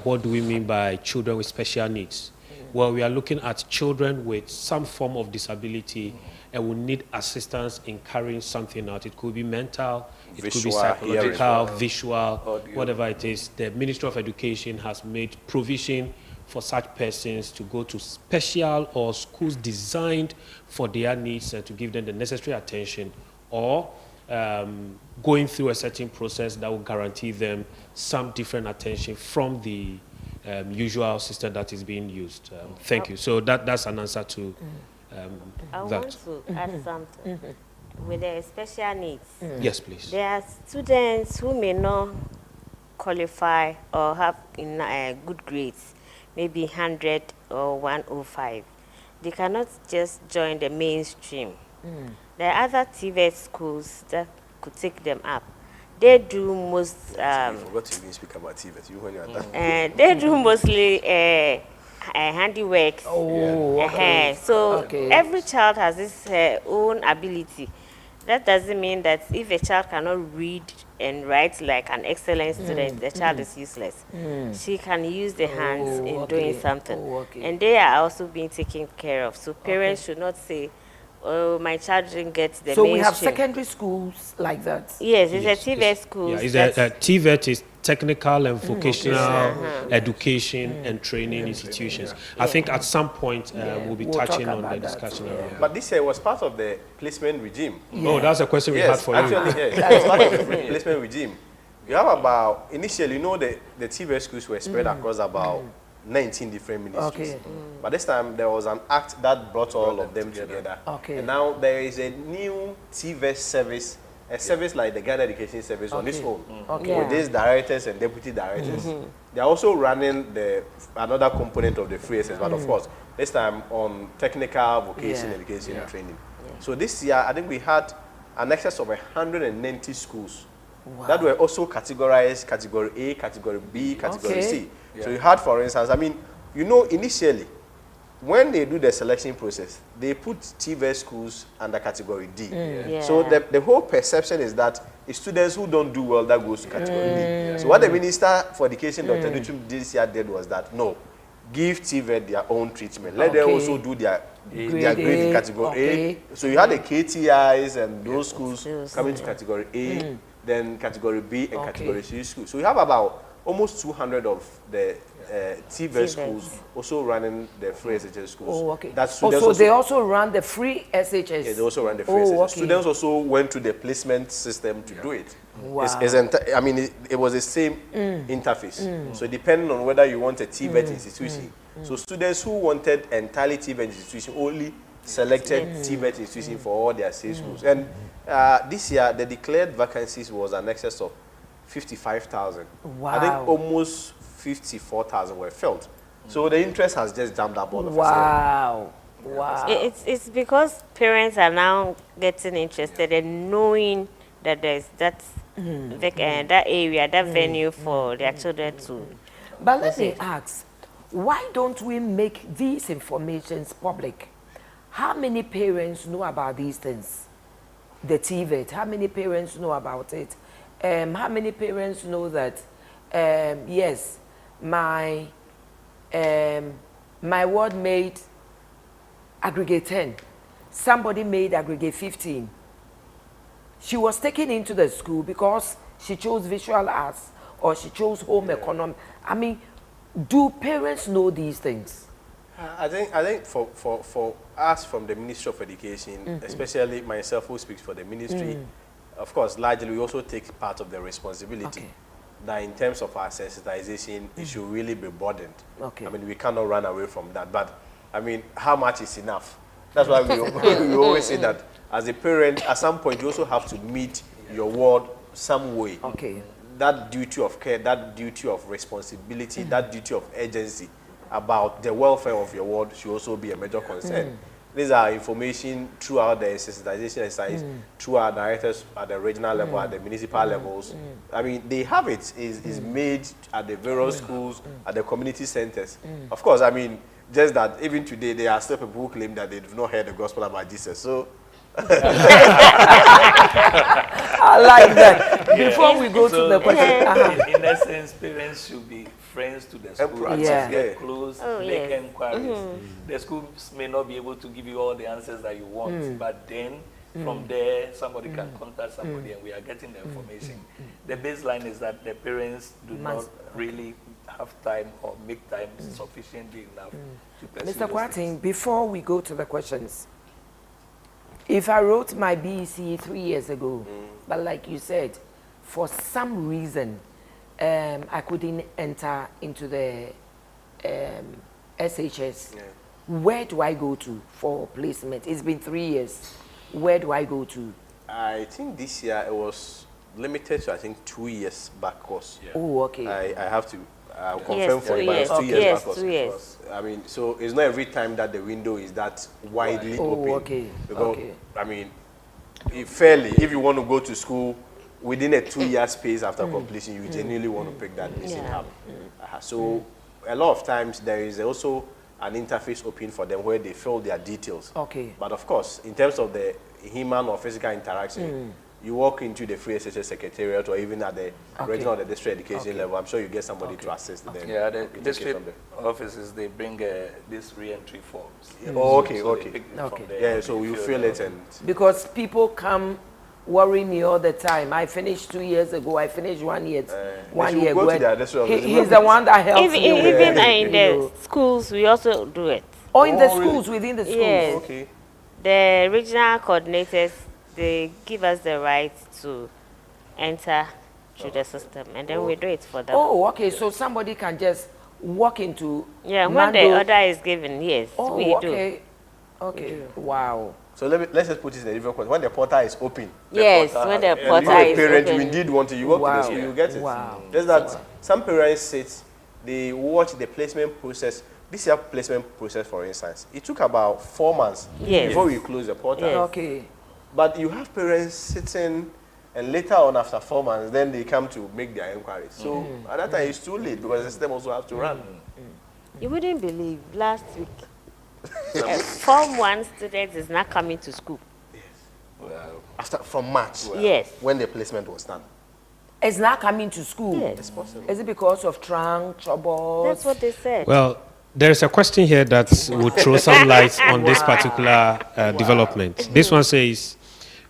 what do we mean by children with special needs? Well, we are looking at children with some form of disability and will need assistance in carrying something out. It could be mental, it could be Visual, psychological, hearing. visual, Audio. whatever it is. The Ministry of Education has made provision for such persons to go to special or schools designed for their needs and to give them the necessary attention, or going through a certain process that will guarantee them some different attention from the usual system that is being used. Thank you. So that's an answer to I that. want to add something. With the special needs, Yes, please. there are students who may not qualify or have good grades, maybe 100 or 105. They cannot just join the mainstream. There are other TVET schools that could take them up. They do most. I forgot to even speak about TVET. You when you are done. They do mostly handiwork. Oh, okay. So Okay. every child has his own ability. That doesn't mean that if a child cannot read and write like an excellent student, the child is useless. She can use the hands in okay. doing something. Oh, okay. And they are also being taken care of. So parents should not say, oh, my child didn't get the So mainstream. we have secondary schools like that. Yes, it's Yes, a TVET school. Yeah, is TVET is technical and vocational education and training institutions. I think at some point we'll be We'll touching talk on the about that, discussion yeah. around. But this year was part of the placement regime. Oh, that's a question we had Yes, for you. actually, yes. It's part of the placement regime. You have about, initially, the TVET schools were spread across about 19 different ministries. Okay. But this time, there was an act that brought all of them together. Okay. And now there is a new TVET service, a service like the Ghana Education Service on its own. Okay. With these directors and deputy directors. They are also running another component of the free SS, but of course, this time on technical vocation, Yeah. education, and training. So this year, I think we had an excess of 190 schools that were also categorized category A, category B, category Okay. C. So you had, for instance, initially, when they do the selection process, they put TVET schools under category D. Yeah. So the whole perception is that it's students who don't do well that goes to category D. So what the Minister for Education, Dr. Duchum, this year did was that, no, give TVET their own treatment. Let them Okay. also do their Grade grade in A, category okay. A. So you had the KTIs and those schools Schools, coming to category A, then category B and Okay. category C schools. So we have about almost 200 of the TVET TVET. schools also running the free SHS schools. Oh, okay. That students Also, they also run the free SHS. yeah, they also run the free Oh, SHS. okay. Students also went to the placement system to do it. Wow. It was the same interface. So depending on whether you want a TVET institution. So students who wanted entirely TVET institution only selected TVET institution for all their state schools. And this year, the declared vacancies was an excess of 55,000. I think Wow. almost 54,000 were filled. So the interest has just jumped up all of a sudden. Wow. Wow. It's because parents are now getting interested in knowing that there's that that area, that venue for their children to. But let me ask, why don't we make these informations public? How many parents know about these things? The TVET, how many parents know about it? How many parents know that, yes, my ward made aggregate 10. Somebody made aggregate 15. She was taken into the school because she chose visual arts or she chose home economics. I mean, do parents know these things? I think for us from the Ministry of Education, especially myself who speaks for the ministry, of course, largely we also take part of the responsibility. That in terms of our sensitization, it should really be broadened. I mean, we cannot run away from that. But, I mean, how much is enough? That's why we always say that as a parent, at some point, you also have to meet your ward some way. That duty of care, that duty of responsibility, that duty of urgency about the welfare of your ward should also be a major concern. These are information throughout the sensitization exercise, through our directors at the regional level, at the municipal levels. I mean, they have it. Is made at the various schools, at the community centers. Of course, I mean, just that even today, there are still people who claim that they do not hear the gospel about Jesus. So, I like that. Before we go to the question, in essence, parents should be friends to the school. Get close, make inquiries. The schools may not be able to give you all the answers that you want, but then from there, somebody can contact somebody and we are getting the information. The baseline is that the parents do not really have time or make time sufficiently enough to pursue Mr. Kwating, before we go to the questions, if I wrote my BECE 3 years ago, but like you said, for some reason, I couldn't enter into the SHS, where do I go to for placement? It's been 3 years. Where do I go to? I think this year it was limited to, I think, 2 years back course. Oh, okay. I have to confirm for you, but it's 2 years back course. 2 years. I mean, so it's not every time that the window is that widely open. Okay. Because, I mean, if you want to go to school within a 2 year space after completion, you genuinely want to pick that missing hub. So a lot of times there is also an interface open for them where they fill their details. But of course, in terms of the human or physical interaction, you walk into the free SHS secretariat or even at the regional or the district education level, I'm sure you get somebody to assist them. Yeah, the district offices, they bring these re-entry forms. So you fill it and... Because people come worry me all the time. I finished 2 years ago. I finished 1 year. 1 year ago. He's the one that helps me. Even in the schools, we also do it. Or in the schools, within the schools. Yes. The regional coordinators, they give us the right to enter through the system, and then we do it for them. Oh, okay. So somebody can just walk into. Yeah, when the order is given, yes, we do. Okay. Wow. So let's just put it in a different question. When the portal is open. Yes, when the portal is parent, open. you indeed want to, you go to the school, you get it. Wow. Just that some parents sit, they watch the placement process. This year placement process, for instance, it took about 4 months before we close the portal. Yes. Okay. But you have parents sitting, and later on, after 4 months, then they come to make their inquiries. So at that time, it's too late because the system also has to run. You wouldn't believe, last week, Form 1 student is not coming to school. From March, yes, when the placement was done. It's not coming to school. Yes. It's possible. Is it because of trouble? That's what they said. Well, there is a question here that will throw some light on this particular development. This one says,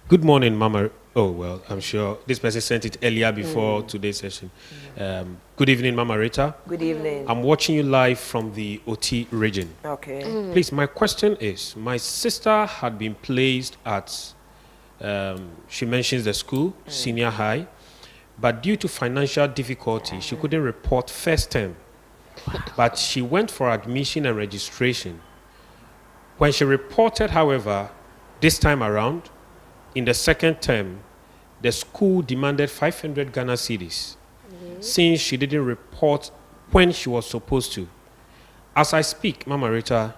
"Good morning, Mama." Oh, well, I'm sure this person sent it earlier before today's session. Good evening, Mama Rita. Good evening. I'm watching you live from the OT region. Okay. Please, my question is, my sister had been placed at, she mentions the school, senior high, but due to financial difficulty, she couldn't report first term. But she went for admission and registration. When she reported, however, this time around, in the second term, the school demanded 500 Ghana cedis since she didn't report when she was supposed to. As I speak, Mama Rita,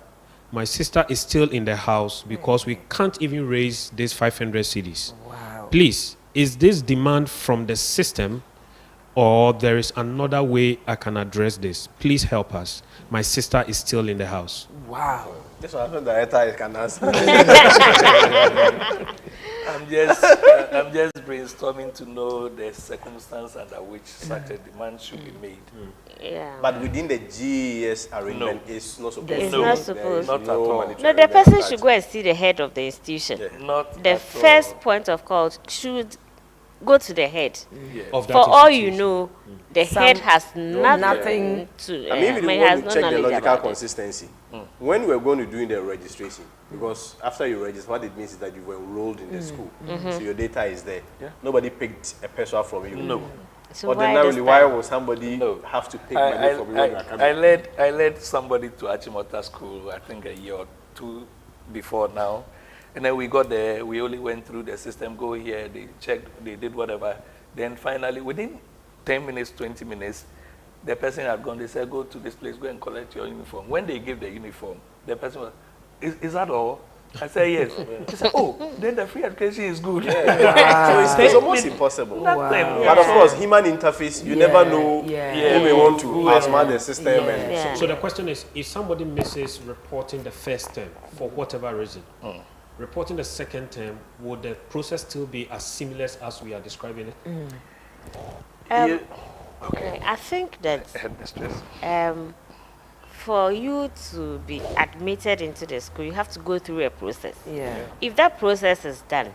my sister is still in the house because we can't even raise these 500 cedis. Wow. Please, is this demand from the system or there is another way I can address this? Please help us. My sister is still in the house. Wow. This one, the director can answer. I'm just brainstorming to know the circumstance under which such a demand should be made. Yeah. But within the GES arrangement, it's not supposed It's to. not There supposed. is Not at no all. monetary No, the arrangement person attached. should go and see the head of the institution. Not The at first all. point of call should go to the head. Yeah. Of that For all you institution. know, the head has nothing to. I mean, if you it want has to no check the knowledge logical about it. consistency, when we're going to do the registration, because after you register, what it means is that you were enrolled in the school, so your data is there. Yeah. Nobody picked a person from you. No. So why Ordinarily, this why time? would somebody No. have to pick money from you when you are coming? I led somebody to Achimota School, I think a year or two before now. And then we got there, we only went through the system, go here, they checked, they did whatever. Then finally, within 10 minutes, 20 minutes, the person had gone, they said, go to this place, go and collect your uniform. When they gave the uniform, the person was, is that all? I said, yes. He said, oh, then the free education is good. So it's almost impossible. Nothing. But of course, human interface, you never know Yeah. who may want to outsmart the system. And Yeah. So the question is, if somebody misses reporting the first term for whatever reason, reporting the second term, would the process still be as seamless as we are describing it? Yeah. Okay, I think that Headmistress. for you to be admitted into the school, you have to go through a process. Yeah. If that process is done,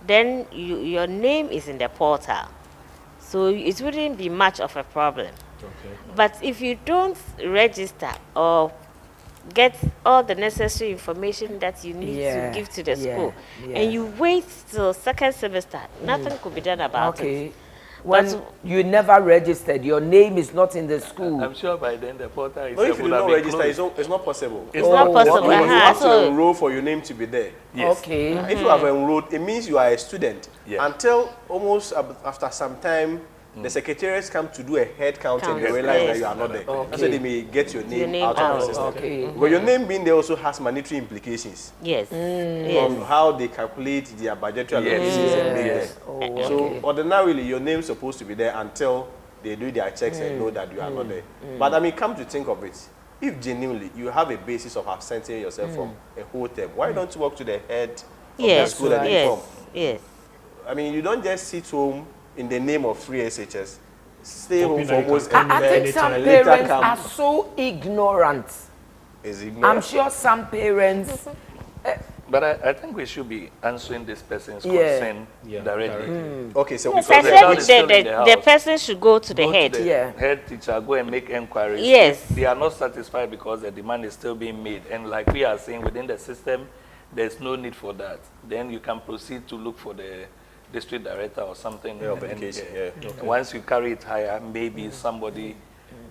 then your name is in the portal. So it wouldn't be much of a problem. Okay. But if you don't register or get all the necessary information that you need Yeah, to give to the yeah, school, yeah. and you wait till second semester, nothing could be done about Okay. it. When But- you never registered, your name is not in the school. I'm sure by then the portal is no, if you do not register, it's not possible. It's not Oh, possible. okay. You have to So enroll for your name to be there. Yes. Okay. If you have enrolled, it means you are a student. Yeah. Until almost after some time, the secretariats come to do a head count and they Count, realize yes. that you are not there. Okay. That's why they may get your name, name out of out. the system. Okay. But your name being there also has monetary implications yes, on yes. how they calculate their budgetary Yes. allocations and make Yes. them. Oh, So okay. ordinarily, your name is supposed to be there until they do their checks and know that you are not there. But I mean, come to think of it, if genuinely you have a basis of absenting yourself from a whole term, why don't you walk to the head of the Yes, school and yes, inform? yes. I mean, you don't just sit home in the name of free SHS. Stay home Hoping for that you almost can I think and some then later parents come. are so ignorant. Is I'm ignorant. sure some parents. But I think we should be answering this person's Yeah. concern Yeah, directly. Okay, so Yes, because I the said child is still in the the house. person should go to the Go head. to the Yeah. head teacher, go and make inquiries. Yes. If they are not satisfied because the demand is still being made. And like we are saying, within the system, there's no need for that. Then you can proceed to look for the district director or something. Yeah, of and education, yeah. yeah. And once you carry it higher, maybe somebody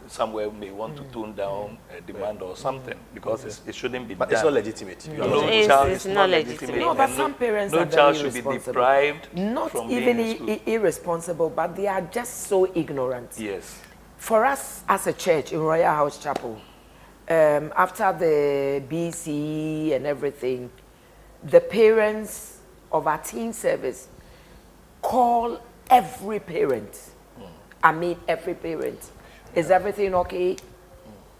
somewhere may want to tone down a demand or something because it shouldn't be but done. it's not legitimate. You are No not- It's- child it's is not not legitimate. legitimate. No, but and some parents no are child very should be irresponsible. deprived Not from even being in school. irresponsible, but they are just so ignorant. Yes. For us as a church in Royal House Chapel, after the BECE and everything, the parents of our teen service call every parent. I mean every parent. Is everything okay?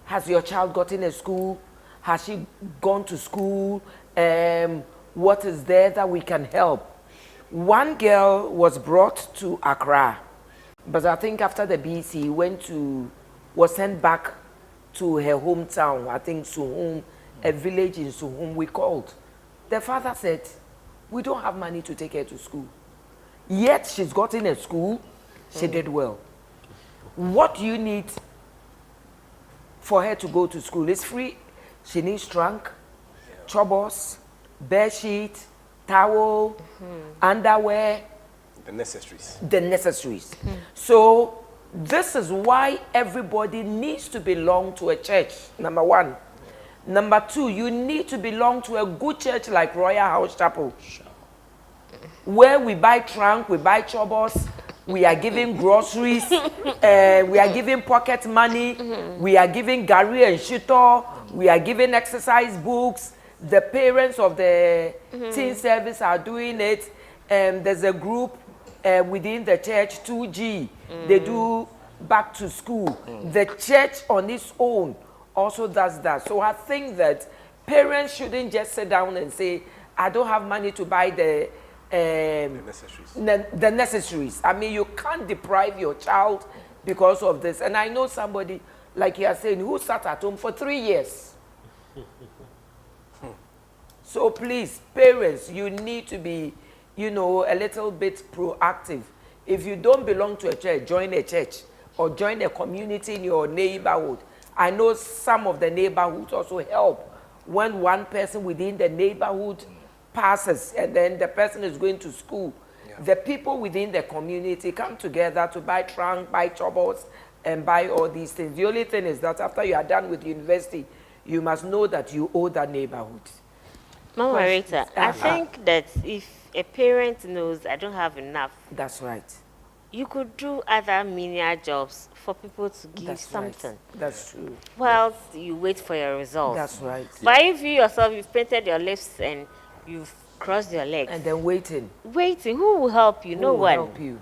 Has your child gotten a school? Has she gone to school? What is there that we can help? One girl was brought to Accra, but I think after the BC was sent back to her hometown, I think Suhum, a village in Suhum. We called. The father said, we don't have money to take her to school. Yet she's gotten a school, she did well. What do you need for her to go to school? It's free. She needs trunk, chobos, bed sheet, towel, underwear, the necessaries. the necessaries. So this is why everybody needs to belong to a church, number one. Number two, you need to belong to a good church like Royal House Chapel, where we buy trunk, we buy chobos, we are giving groceries, we are giving pocket money, we are giving gari and shito, we are giving exercise books. The parents of the teen service are doing it. There's a group within the church, 2G. They do back to school. The church on its own also does that. So I think that parents shouldn't just sit down and say, I don't have money to buy the necessaries. I mean, you can't deprive your child because of this. And I know somebody, like you are saying, who sat at home for 3 years. So please, parents, you need to be, you know, a little bit proactive. If you don't belong to a church, join a church or join a community in your neighborhood. I know some of the neighborhoods also help when one person within the neighborhood passes and then the person is going to school. The people within the community come together to buy trunk, buy troubles, and buy all these things. The only thing is that after you are done with university, you must know that you owe that neighborhood. Mama Rita, I think that if a parent knows I don't have enough, that's right. You could do other menial jobs for people to give That's something. Right. That's true. Whilst you wait for your results. That's right. But if you yourself, you've painted your lips and you've crossed your legs. And then waiting. Waiting, who will help you? No one. Who will help you?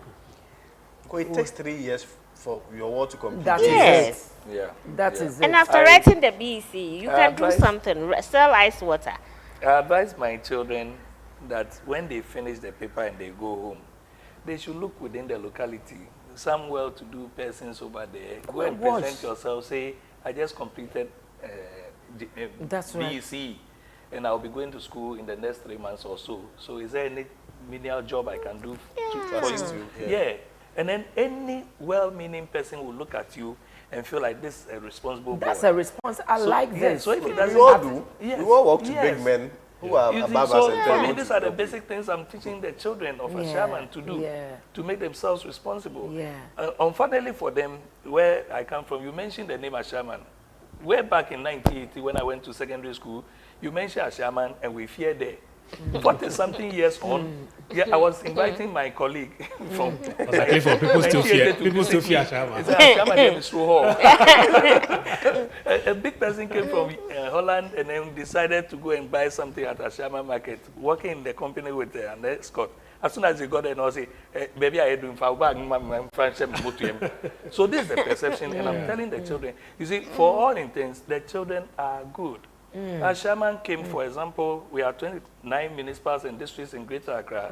Because it takes 3 years for your world to complete. That Yes. is it. Yeah. That is it. And after writing the BECE, you can do something. Sell ice water. I advise my children that when they finish the paper and they go home, they should look within the locality. Some well-to-do persons over there. Go and present yourself. Say, I just completed That's right. BECE, and I'll be going to school in the next 3 months or so. So is there any menial job I can do for you? Yeah. And then any well-meaning person will look at you and feel like this is a responsible boy. That's a response. I like this. So if it doesn't We all happen- do. Yes. We all walk to Yes. big men who are You see, above so us and for tell me, them these to are the do. basic things I'm teaching the children of a shaman to do, to make themselves responsible. Yeah. Unfortunately for them, where I come from, you mentioned the name Ashaman. Way back in 1980, when I went to secondary school, you mentioned Ashaman, and we feared there. 40-something years on, I was inviting my colleague from. People still fear. People still fear Shaman. Ashaman name is Hall. A big person came from Holland and then decided to go and buy something at Ashama market, working in the company with an escort. As soon as he got there, I say, baby, I do So this is the perception, and I'm telling the children, you see, for all intents, the children are good. Ashaman came, for example, we are 29 municipalities and districts in Greater Accra.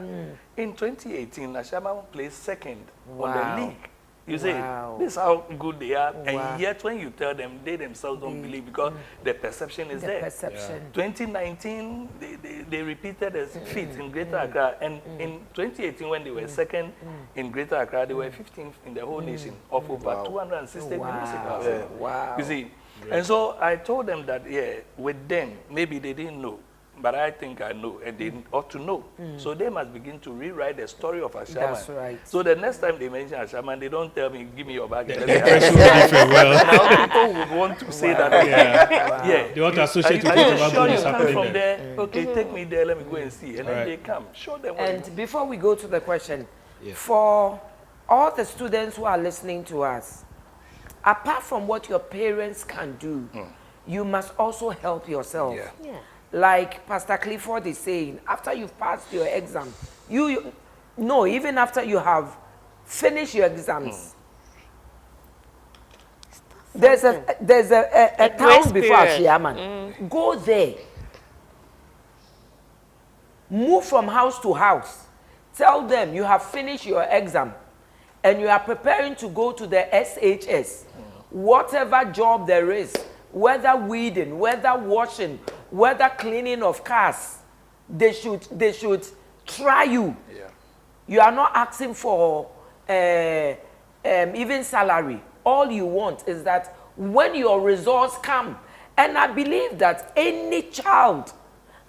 In 2018, Ashaman placed second on the league. You say, this is how good they are, and yet when you tell them, they themselves don't believe because the perception is there. 2019, they repeated a feat in Greater Accra, and in 2018, when they were second in Greater Accra, they were 15th in the whole nation of over 260 municipalities. You see, and so I told them that, with them, maybe they didn't know. But I think I know, and they ought to know. So they must begin to rewrite the story of Ashaman. That's right. So the next time they mention Ashaman, they don't tell me, give me your bag. The impression will be different. Now people would want to say that. They want to associate with Are you whatever sure good you is come happening from there. there? Okay, take me there, let me go and see. And then they come. Show them what And before we go to the question, for all the students who are listening to us, apart from what your parents can do, you must also help yourself. Like Pastor Clifford is saying, after you've passed your exam, even after you have finished your exams, there's a town before Ashiaman. Go there. Move from house to house. Tell them you have finished your exam and you are preparing to go to the SHS. Whatever job there is, whether weeding, whether washing, whether cleaning of cars, they should try you. You are not asking for even salary. All you want is that when your results come, and I believe that any child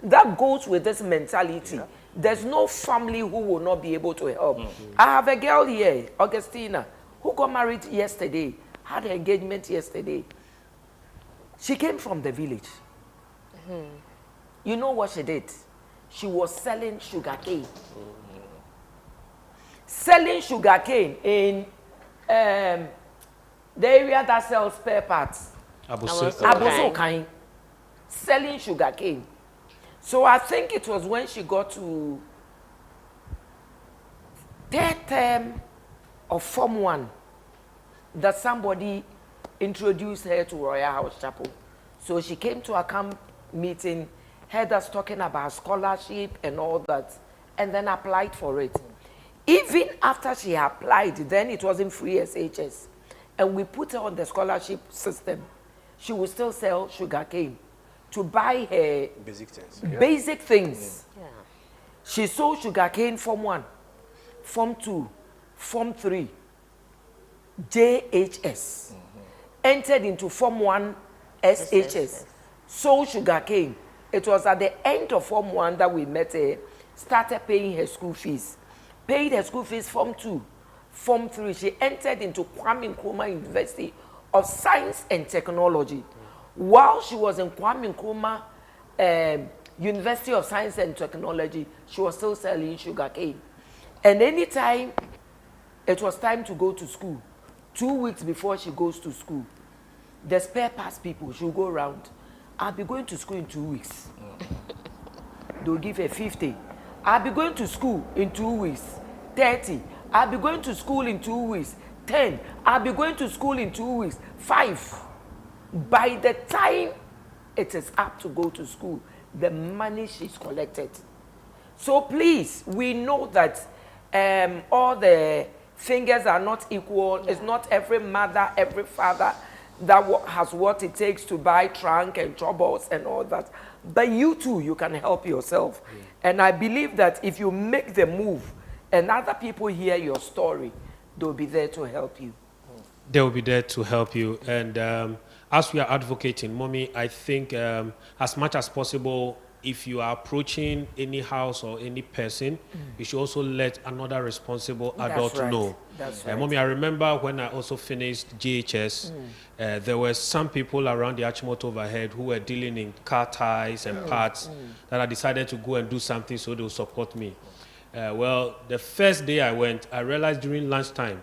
that goes with this mentality, there's no family who will not be able to help. I have a girl here, Augustina, who got married yesterday, had an engagement yesterday. She came from the village. You know what she did? She was selling sugarcane. Selling sugarcane in the area that sells spare parts. Abosokan. Selling sugarcane. So I think it was when she got to third term of Form 1 that somebody introduced her to Royal House Chapel. So she came to a camp meeting, heard us talking about scholarship and all that, and then applied for it. Even after she applied, then it wasn't free SHS, and we put her on the scholarship system. She would still sell sugarcane to buy her basic things. Yeah. She sold sugarcane Form 1, Form 2, Form 3, JHS. Entered into Form 1 SHS. Sold sugarcane. It was at the end of Form 1 that we met her, started paying her school fees. Paid her school fees Form 2, Form 3. She entered into Kwame Nkrumah University of Science and Technology. While she was in Kwame Nkrumah University of Science and Technology, she was still selling sugarcane. And anytime it was time to go to school, 2 weeks before she goes to school, the spare parts people should go around. I'll be going to school in 2 weeks. They'll give her 50. I'll be going to school in 2 weeks. 30. I'll be going to school in 2 weeks. 10. I'll be going to school in 2 weeks. 5. By the time it is up to go to school, the money she's collected. So please, we know that all the fingers are not equal. It's not every mother, every father that has what it takes to buy trunk and troubles and all that. But you too, you can help yourself. And I believe that if you make the move and other people hear your story, they'll be there to help you. They will be there to help you. And as we are advocating, Mommy, I think as much as possible, if you are approaching any house or any person, you should also let another responsible adult know. That's right. Mommy, I remember when I also finished GHS, there were some people around the Achimota overhead who were dealing in car ties and parts that I decided to go and do something so they will support me. Well, the first day I went, I realized during lunchtime,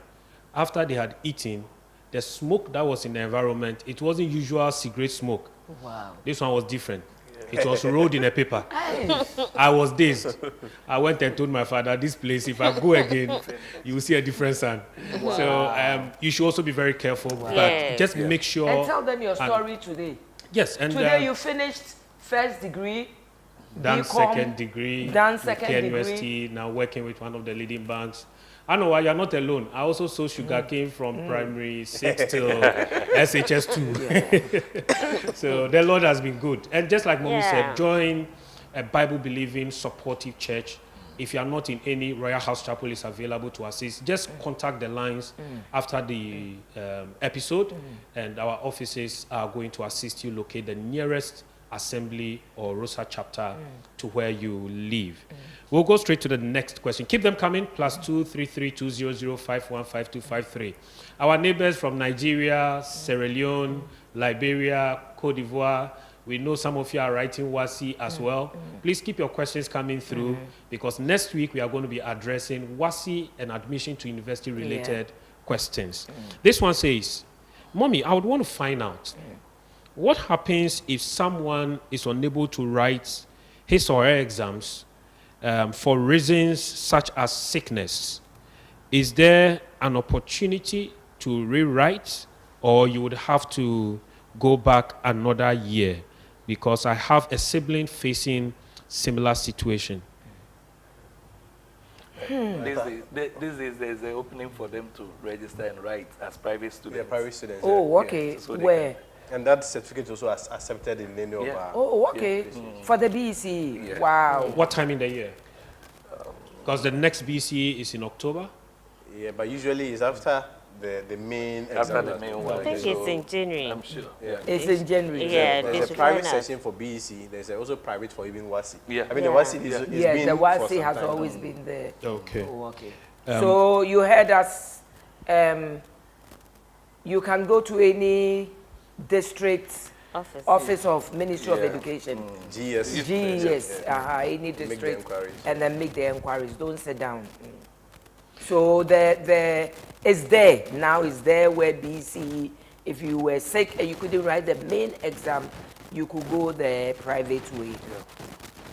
after they had eaten, the smoke that was in the environment, it wasn't usual cigarette smoke. Wow. This one was different. It was rolled in a paper. I was dazed. I went and told my father, this place, if I go again, you will see a different son. Wow. So you should also be very careful, but just make sure. And tell them your story today. Yes. And today you finished first degree, done BCom, second degree, done second degree. University, now working with one of the leading banks. I know why you're not alone. I also sold sugarcane from primary 6 till SHS 2. So the Lord has been good. And just like Mommy said, join a Bible-believing, supportive church. If you are not in any, Royal House Chapel is available to assist. Just contact the lines after the episode, and our offices are going to assist you locate the nearest assembly or Rosa chapter to where you live. We'll go straight to the next question. Keep them coming. +2 33 200 515253. Our neighbors from Nigeria, Sierra Leone, Liberia, Cote d'Ivoire. We know some of you are writing WASI as well. Please keep your questions coming through because next week we are going to be addressing WASI and admission to university related questions. This one says, Mommy, I would want to find out what happens if someone is unable to write his or her exams for reasons such as sickness. Is there an opportunity to rewrite, or you would have to go back another year? Because I have a sibling facing similar situation. This is there's an opening for them to register and write as private students. Yeah, private students. Oh, okay. Yeah. So Where? And that certificate also accepted in many of our... Oh, okay. For the BECE. Yeah. Wow. What time in the year? Because the next BCE is in October. Yeah, but usually it's after the main exam. After the main one. I think it's in January. I'm sure. Yeah. It's in January. Yeah, There's they a should private find out. session for BEC. There's also private for even WASI. Yeah. I mean, Yeah. the WASI is Yeah, been the for WASI some has time always now. been there. Okay. Oh, okay. So you heard us, you can go to any district office of Ministry of Education. GS. GES, any the district, inquiries. and then make the inquiries. Don't sit down. So it's there now. It's there where BC. If you were sick and you couldn't write the main exam, you could go the private way.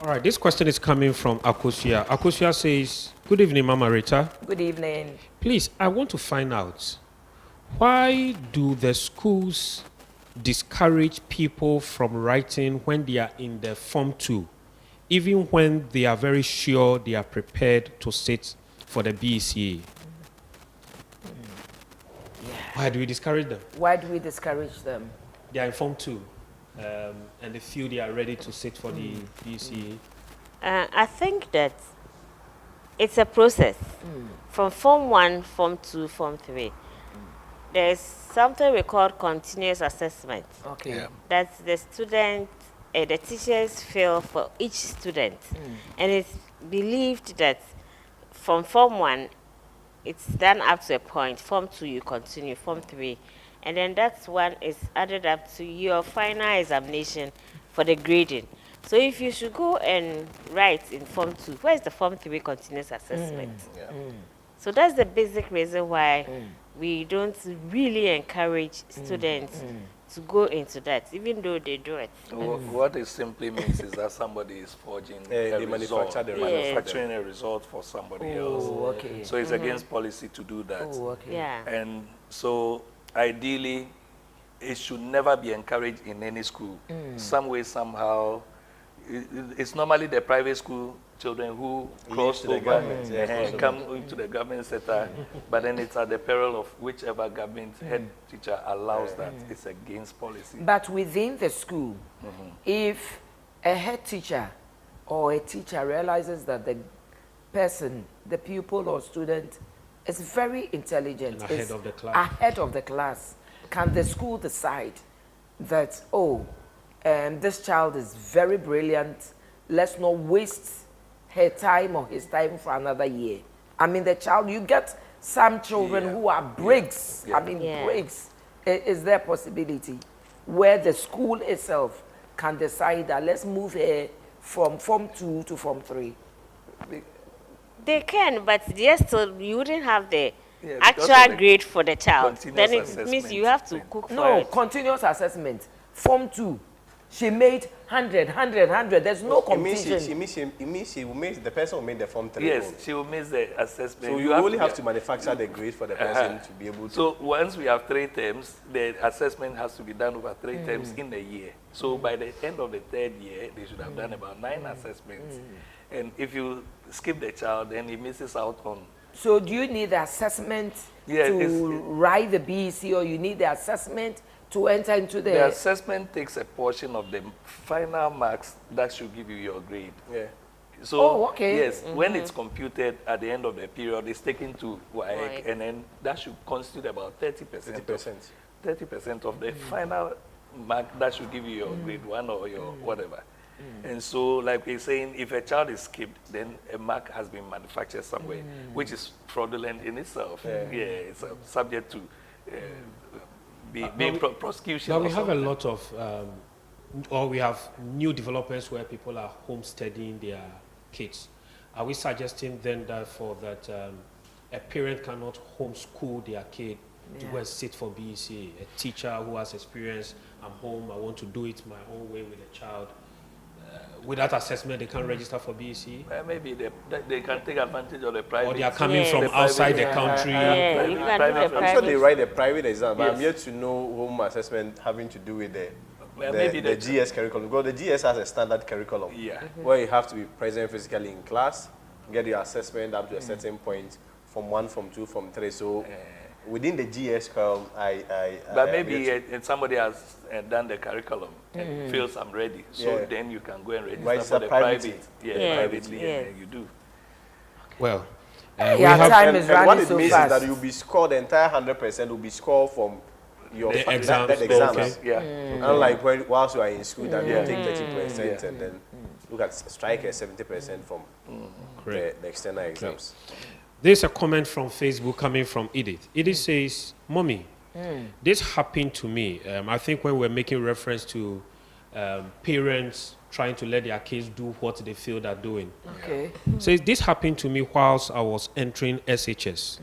All right, this question is coming from Akosia. Akosia says, good evening, Mama Rita. Good evening. Please, I want to find out, why do the schools discourage people from writing when they are in the Form 2, even when they are very sure they are prepared to sit for the BECE? Why do we discourage them? Why do we discourage them? They are in Form 2, and they feel they are ready to sit for the BECE. I think that it's a process from Form 1, Form 2, Form 3. There's something we call continuous assessment. Okay. Yeah. That's the student, the teachers feel for each student. And it's believed that from Form 1, it's done up to a point. Form 2, you continue. Form 3. And then that one is added up to your final examination for the grading. So if you should go and write in Form 2, where's the Form 3 continuous assessment? So that's the basic reason why we don't really encourage students to go into that, even though they do it. What it simply means is that somebody is forging They a result, manufacture the result. manufacturing a result for somebody else. Oh, okay. So it's against policy to do that. Oh, okay. Yeah. And so ideally, it should never be encouraged in any school. Some way, somehow, it's normally the private school children who cross to the over government, yeah, and come into the government sector, but then it's at the peril of whichever government head teacher allows that. It's against policy. But within the school, if a head teacher or a teacher realizes that the person, the pupil or student, is very intelligent, And ahead is of the class. ahead of the class, can the school decide that, oh, this child is very brilliant, let's not waste her time or his time for another year? I mean, the child, you get some children who are breaks. I mean, Yeah. breaks. Is there a possibility where the school itself can decide that let's move her from Form 2 to Form 3? They can, but yes, still you wouldn't have the Yeah, because of actual the grade for the child. continuous Then it means you assessment have to thing. cook for No, it. continuous assessment. Form 2, she made 100. There's no competition. It means the person who made the Form 3. Yes, she will miss the assessment. So you only have to manufacture the grade for the person to be able to. So once we have 3 terms, the assessment has to be done over 3 terms in a year. So by the end of the 3rd year, they should have done about 9 assessments. And if you skip the child, then he misses out on. So do you need the assessment Yeah, to write the BEC, or you need the assessment to enter into the... The assessment takes a portion of the final marks that should give you your grade. Yeah. So, Oh, okay. yes, when it's computed at the end of the period, it's taken to WAEC, WAEC. and then that should constitute about 30%. 30%. 30% of the final mark that should give you your grade 1 or your whatever. And so, like we're saying, if a child is skipped, then a mark has been manufactured somewhere, which is fraudulent in itself. Yeah, it's subject to being prosecution. But or we have a something. lot of, or we have new developments where people are homesteading their kids. Are we suggesting then that a parent cannot homeschool their kid to go and sit for BECE? A teacher who has experience, I'm home, I want to do it my own way with a child. With that assessment, they can't register for BECE? Maybe they can take advantage of the private. Or they are coming Yes. from The outside the private- country? Yeah, you can do private- the I'm I'm sure private. they write a private exam, but I'm Yes. yet to know home assessment having to do with Well, maybe the the- GS curriculum. Because the GS has a standard curriculum Yeah. where you have to be present physically in class, get your assessment up to a certain point, Form 1, Form 2, Form 3. So within the GS curriculum, But maybe somebody has done the curriculum and feels I'm ready. So Yeah. then you can go and register Register for the privately. private. Yeah, Yes, privately, yes. and then you do. Well, Yeah, we have time is and what running it so means fast. is that you'll be scored, the entire 100% will be scored from your The exams, that exams. okay. Yeah. Unlike whilst you are in school, that you Yeah. take 30% and then look at strike a 70% from the external exams. There's a comment from Facebook coming from Edith. Edith says, Mommy, this happened to me. I think when we're making reference to parents trying to let their kids do what they feel they're doing. Okay. Says, this happened to me whilst I was entering SHS.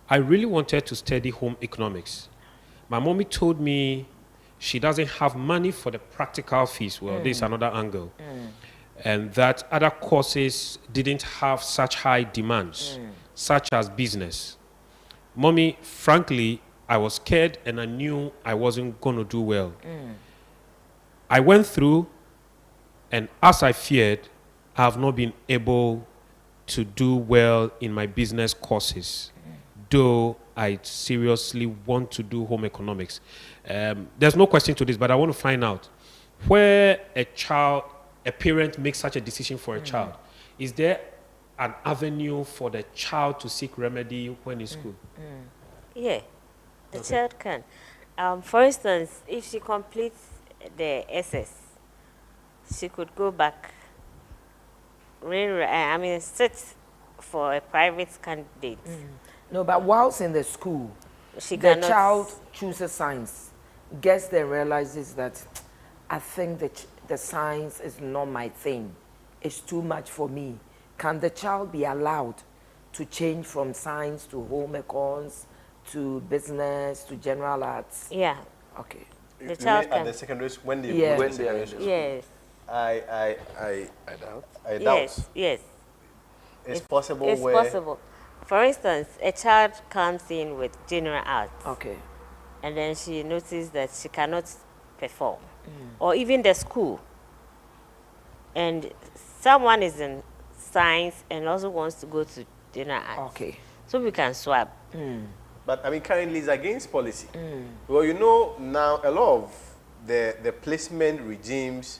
I really wanted to study home economics. My mommy told me she doesn't have money for the practical fees. Well, this is another angle. and that other courses didn't have such high demands, such as business. Mommy, frankly, I was scared and I knew I wasn't going to do well. I went through, and as I feared, I have not been able to do well in my business courses, though I seriously want to do home economics. There's no question to this, but I want to find out where a parent makes such a decision for a child. Is there an avenue for the child to seek remedy when in school? Yeah, the child can. For instance, if she completes the SS, she could go back, sit for a private candidate. No, but whilst in the school, She the cannot. child chooses science, gets there, realizes that I think the science is not my thing. It's too much for me. Can the child be allowed to change from science to home econs to business to general arts? Yeah, Okay. the You child mean at can. the secondary school when they Yeah. go to When they are in secondary the school? Yes, I doubt. I doubt. yes. It's possible It's where possible. For instance, a child comes in with general arts, Okay. and then she notices that she cannot perform, or even the school, and someone is in science and also wants to go to general arts. Okay. So we can swap. But I mean, currently it's against policy. Well, you know, now a lot of the placement regimes,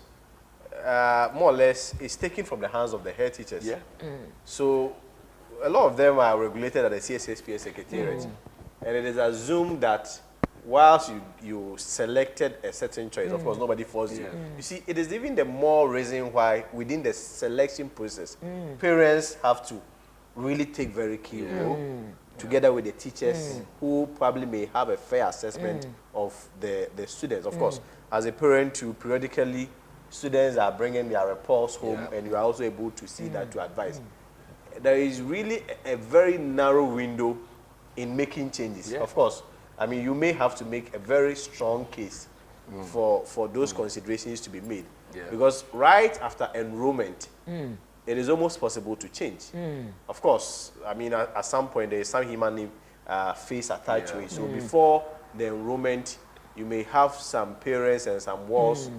more or less, is taken from the hands of the head teachers. Yeah. So a lot of them are regulated at the CSSPS Secretariat. And it is assumed that whilst you selected a certain choice, of course, nobody forced you. You see, it is even the more reason why within the selection process, parents have to really take very key role together with the teachers who probably may have a fair assessment of the students. Of course, as a parent, too, periodically, students are bringing their reports home, and you are also able to see that to advise. There is really a very narrow window in making changes. Of course, I mean, you may have to make a very strong case for those considerations to be made. Because right after enrollment, it is almost possible to change. Of course, I mean, at some point, there is some human face attached to it. So before the enrollment, you may have some parents and some wards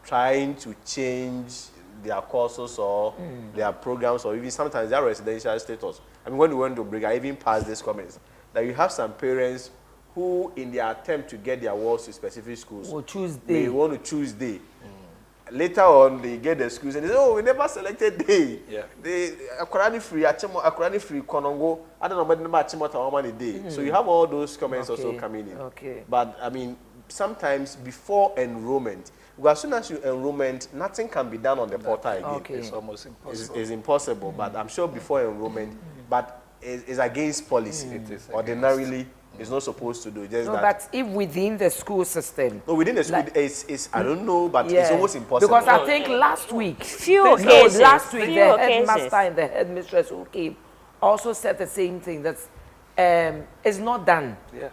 trying to change their courses or their programs, or even sometimes their residential status. I mean, when we went to Briga, I even passed these comments, that you have some parents who, in their attempt to get their wards to specific schools, Will choose they day. want to choose day. Later on, they get the schools and they say, oh, we never selected day. Yeah. They akurani free konongo. I don't know, but never achimo tawamani day. So you have all those comments also Okay. coming in. Okay. But I mean, sometimes before enrollment, because as soon as you enrollment, nothing can be done on the portal again. Okay. It's almost impossible. It's impossible. But I'm sure before enrollment, but it's against policy. It is Ordinarily, it's not supposed to do just No, that. but if within the school system, No, within the school, Like- it's I don't know, but it's almost impossible. Because I think last week, Few no, occasions. last week few the occasions. headmaster and the headmistress who came also said the same thing. That it's not done Yeah.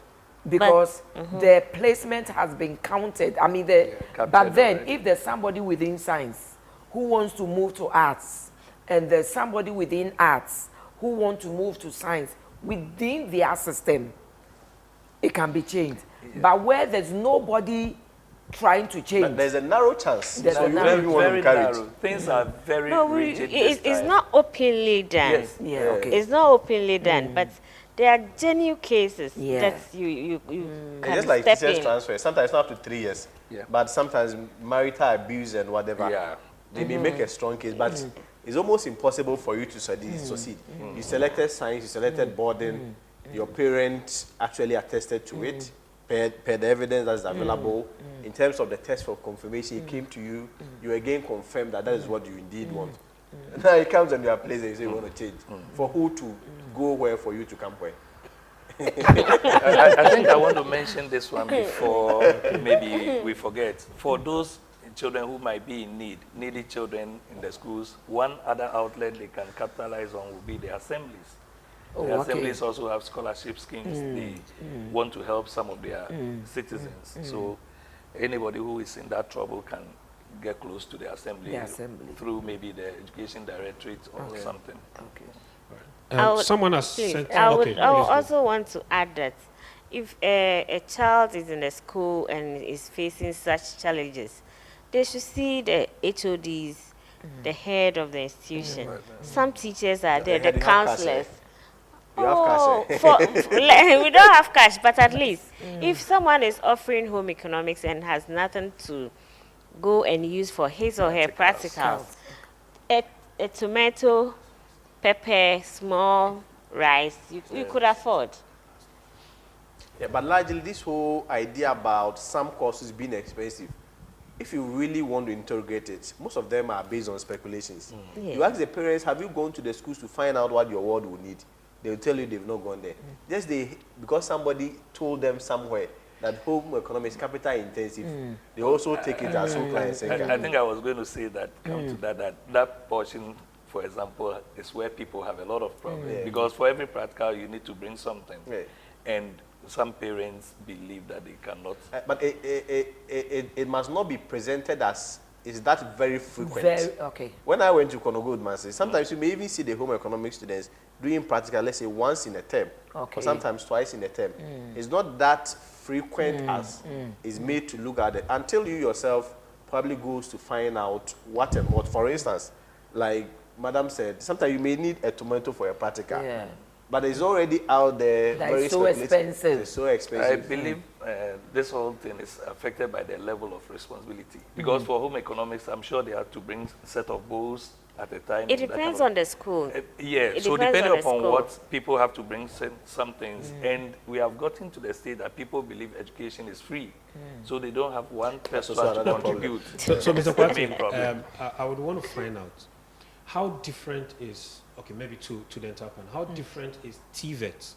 because the placement has been counted. I mean, captured but then already. if there's somebody within science who wants to move to arts, and there's somebody within arts who want to move to science, within their system, it can be changed. But where there's nobody trying to change, But there's a narrow chance. There's so a you narrow- don't even want to Very encourage. narrow. Things are very No, rigid this it's time. not openly done. Yes. yeah, okay. It's not openly done, but there are genuine cases Yeah. that you It's can just like step teachers in. transfer. Sometimes not up to 3 years. Yeah. But sometimes marital abuse and whatever. Yeah. They may make a strong case, but it's almost impossible for you to succeed. You selected science, you selected boarding, your parents actually attested to it, per the evidence that's available. In terms of the test for confirmation, it came to you, you again confirmed that that is what you indeed want. Now it comes and you are placed and you say you want to change. For who to go where, for you to come where? I think I want to mention this one before maybe we forget. For those children who might be in needy children in the schools, one other outlet they can capitalize on will be the assemblies. Oh, The okay. assemblies also have scholarship schemes. They want to help some of their citizens. So anybody who is in that trouble can get close to the assembly, through maybe the education directorate or something. Someone has please, sent. I would Okay, I would please go. also want to add that if a child is in a school and is facing such challenges, they should see the HODs, the head of the institution. Some teachers are there, the head, you have cash, counselors. You have cash, We don't have cash, but at least if someone is offering home economics and has nothing to go and use for his or her practicals, a tomato, pepper, small rice, you could afford. Yeah, but largely this whole idea about some courses being expensive, if you really want to interrogate it, most of them are based on speculations. You ask the parents, have you gone to the schools to find out what your ward will need? They will tell you they've not gone there. Just because somebody told them somewhere that home economics capital intensive, they also take it as hook, line, and sinker. I think I was going to say that, come to that portion, for example, is where people have a lot of problems. Because for every practical, you need to bring something. And some parents believe that they cannot. But it must not be presented as, is that very frequent? Okay. When I went to Konogo Master, sometimes you may even see the home economics students doing practical, let's say once in a term, or sometimes twice in a term. It's not that frequent as is made to look at it until you yourself probably goes to find out what and what. For instance, like Madam said, sometimes you may need a tomato for a practical. But it's already out there. That very is so expensive. It's so expensive. I believe this whole thing is affected by the level of responsibility. Because for home economics, I'm sure they have to bring a set of bowls at a time. It depends on the school. So depending upon what, people have to bring some things. And we have gotten to the state that people believe education is free. So they don't have one person to contribute. So Mr. That's the main Kwati, problem. I would want to find out how different is, okay, maybe to the entire panel, how different is TVET,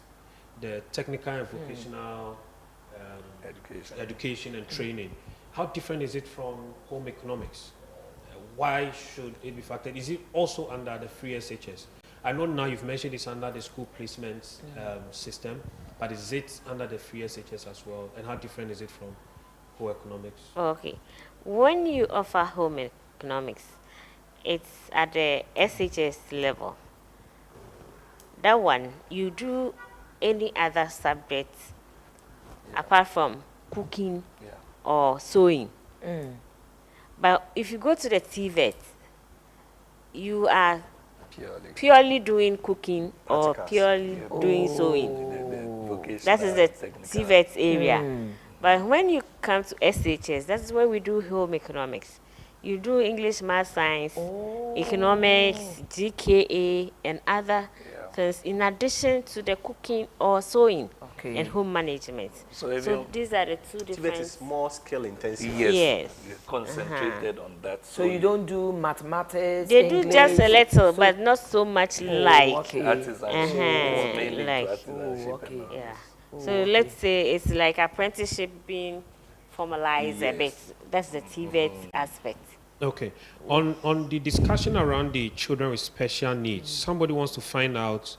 the technical and vocational education and training, how different is it from home economics? Why should it be factored? Is it also under the free SHS? I know now you've mentioned it's under the school placement system, but is it under the free SHS as well? And how different is it from home economics? Okay. When you offer home economics, it's at the SHS level. That one, you do any other subject apart from cooking or sewing. But if you go to the TVET, you are purely doing cooking or purely doing sewing. That is the TVET area. But when you come to SHS, that's where we do home economics. You do English, math, science, economics, GKA, and other things in addition to the cooking or sewing and home management. So these are the two different. TVET is more skill intensive. Yes. Concentrated on that. So you don't do mathematics, They English, do just a little, but not so much like. Artisanship, mainly like. to artisanship. So let's say it's like apprenticeship being formalized a bit. That's the TVET aspect. Okay. On the discussion around the children with special needs, somebody wants to find out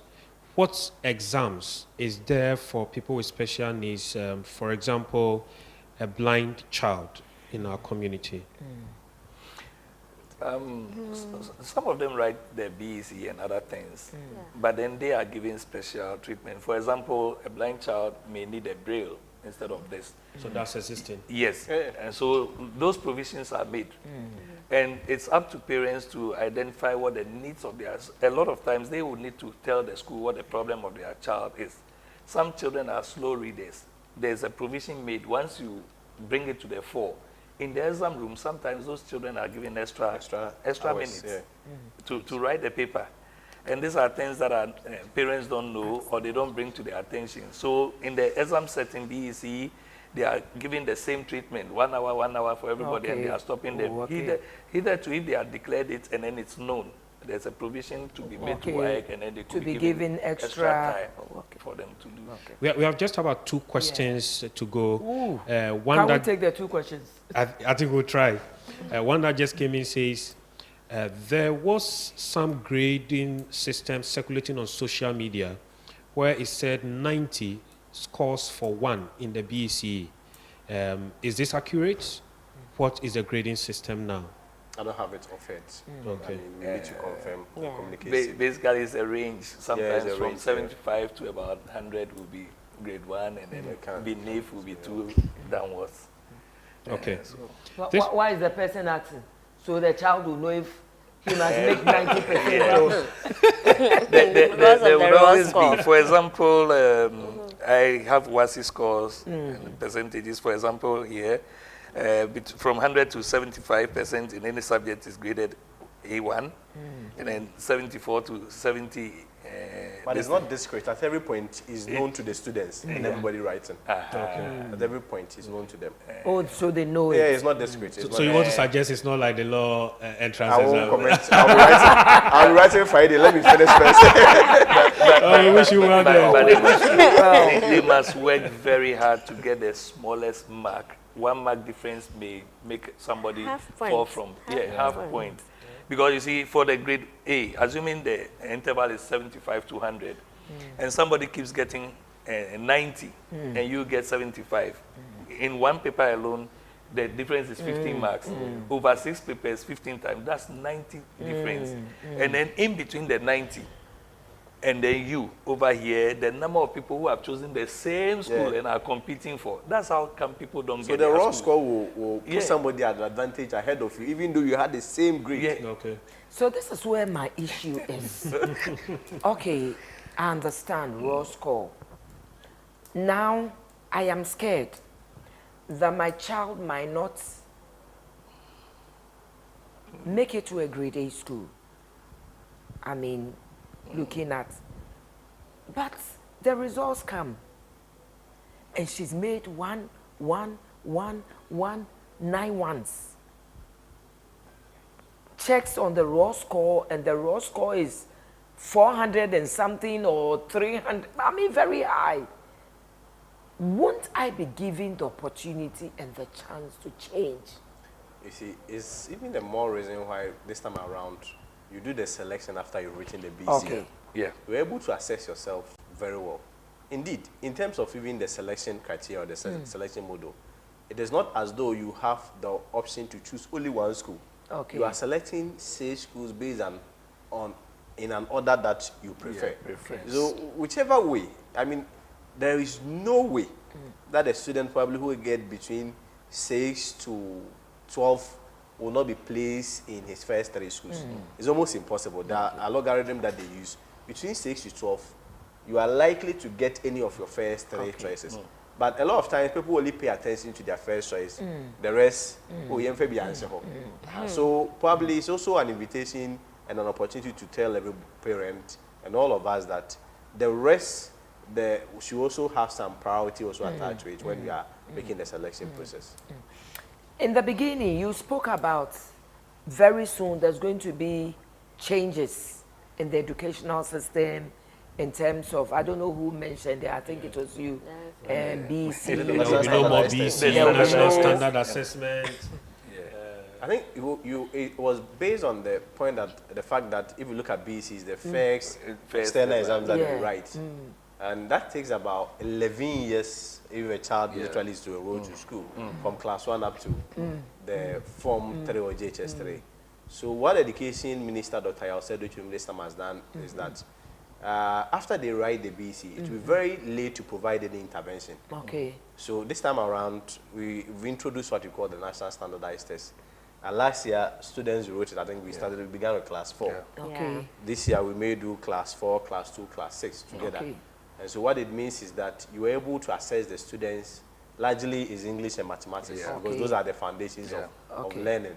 what exams is there for people with special needs, for example, a blind child in our community. Some of them write the BECE and other things, but then they are given special treatment. For example, a blind child may need a braille instead of this. So that's existing? Yes, and so those provisions are made. And it's up to parents to identify what the needs of their, a lot of times they will need to tell the school what the problem of their child is. Some children are slow readers. There's a provision made once you bring it to the fore. In the exam room, sometimes those children are given extra hours, minutes to write the paper. And these are things that our parents don't know or they don't bring to their attention. So in the exam setting, BECE, they are giving the same treatment, 1 hour for everybody, and they are stopping them. Hitherto, if they are declared it and then it's known, there's a provision to be made to work and then they could be given extra time for them to do. We have just about 2 questions to go. One Can we take the 2 questions? I think we'll try. One that just came in says, there was some grading system circulating on social media where it said 90 scores for 1 in the BECE. Is this accurate? what is the grading system now? I don't have it offered. Okay. I mean, we need to confirm the Yeah. communication. Basically, it's a range. Sometimes a from range, 75 to about 100 will be grade 1, and then beneath will be 2 downwards. Okay. So This- Why is the person asking? So the child will know if he must make 90%. Because there of the would raw always score. be, for example, I have WASI scores and percentages. For example, here, from 100 to 75% in any subject is graded A1, and then 74 to 70. But it's not discrete. At every point is known to the students and everybody writing. At every point is known to them. Oh, so they know Yeah, it. it's not discrete. It's So not you want to suggest it's not like the law entrance I won't exam? comment. I'll be writing Friday. Let me finish first. I wish you were there. But they must work very hard to get the smallest mark. 1 mark difference may make somebody Half fall point. from Half half point. Because you see, for the grade A, assuming the interval is 75 to 100, and somebody keeps getting 90, and you get 75, in 1 paper alone, the difference is 15 marks. Over 6 papers, 15 times, that's 90 difference. And then in between the 90 and then you over here, the number of people who have chosen the same school and are competing for, that's how come people don't So get the their raw school. score will put somebody at an advantage ahead of you, even though you had the same grade. Yeah. Okay. So this is where my issue is. Okay, I understand raw score. Now I am scared that my child might not make it to a grade A school. I mean, looking at, but the results come, and she's made 1, 1, 1, 1, 9 ones. Checks on the raw score, and the raw score is 400 and something or 300. I mean, very high. Won't I be given the opportunity and the chance to change? You see, it's even the more reason why this time around you do the selection after you've written the BECE. Okay. Yeah. You're able to assess yourself very well. Indeed, in terms of even the selection criteria or the selection model, it is not as though you have the option to choose only 1 school. Okay. You are selecting 6 schools based on in an order that you prefer. Yeah, preference. So whichever way, I mean, there is no way that a student probably who will get between 6 to 12 will not be placed in his first 3 schools. It's almost impossible. There are a logarithm that they use. Between 6 to 12, you are likely to get any of your first 3 choices. But a lot of times, people only pay attention to their first choice. The rest, So probably it's also an invitation and an opportunity to tell every parent and all of us that the rest, should also have some priority also attached to it when we are making the selection process. In the beginning, you spoke about very soon there's going to be changes in the educational system in terms of, I don't know who mentioned it, I think it was you, BECE. There will be no more BECE, There will be national no- standard assessment. I think it was based on the point that the fact that if you look at BECE, it's the first external exams that Yeah. you write. And that takes about 11 years if a child literally is to enroll to school, from class 1 up to the Form 3 or JHS 3. So what Education Minister Dr. Yausedo this time has done is that after they write the BECE, it will be very late to provide any intervention. Okay. So this time around, we've introduced what we call the National Standardized Test. And last year, students wrote it. I think we began with class 4. Okay. This year, we may do class 4, class 2, class 6 together. Okay. And so what it means is that you are able to assess the students, largely is English and mathematics, because those are the foundations of learning.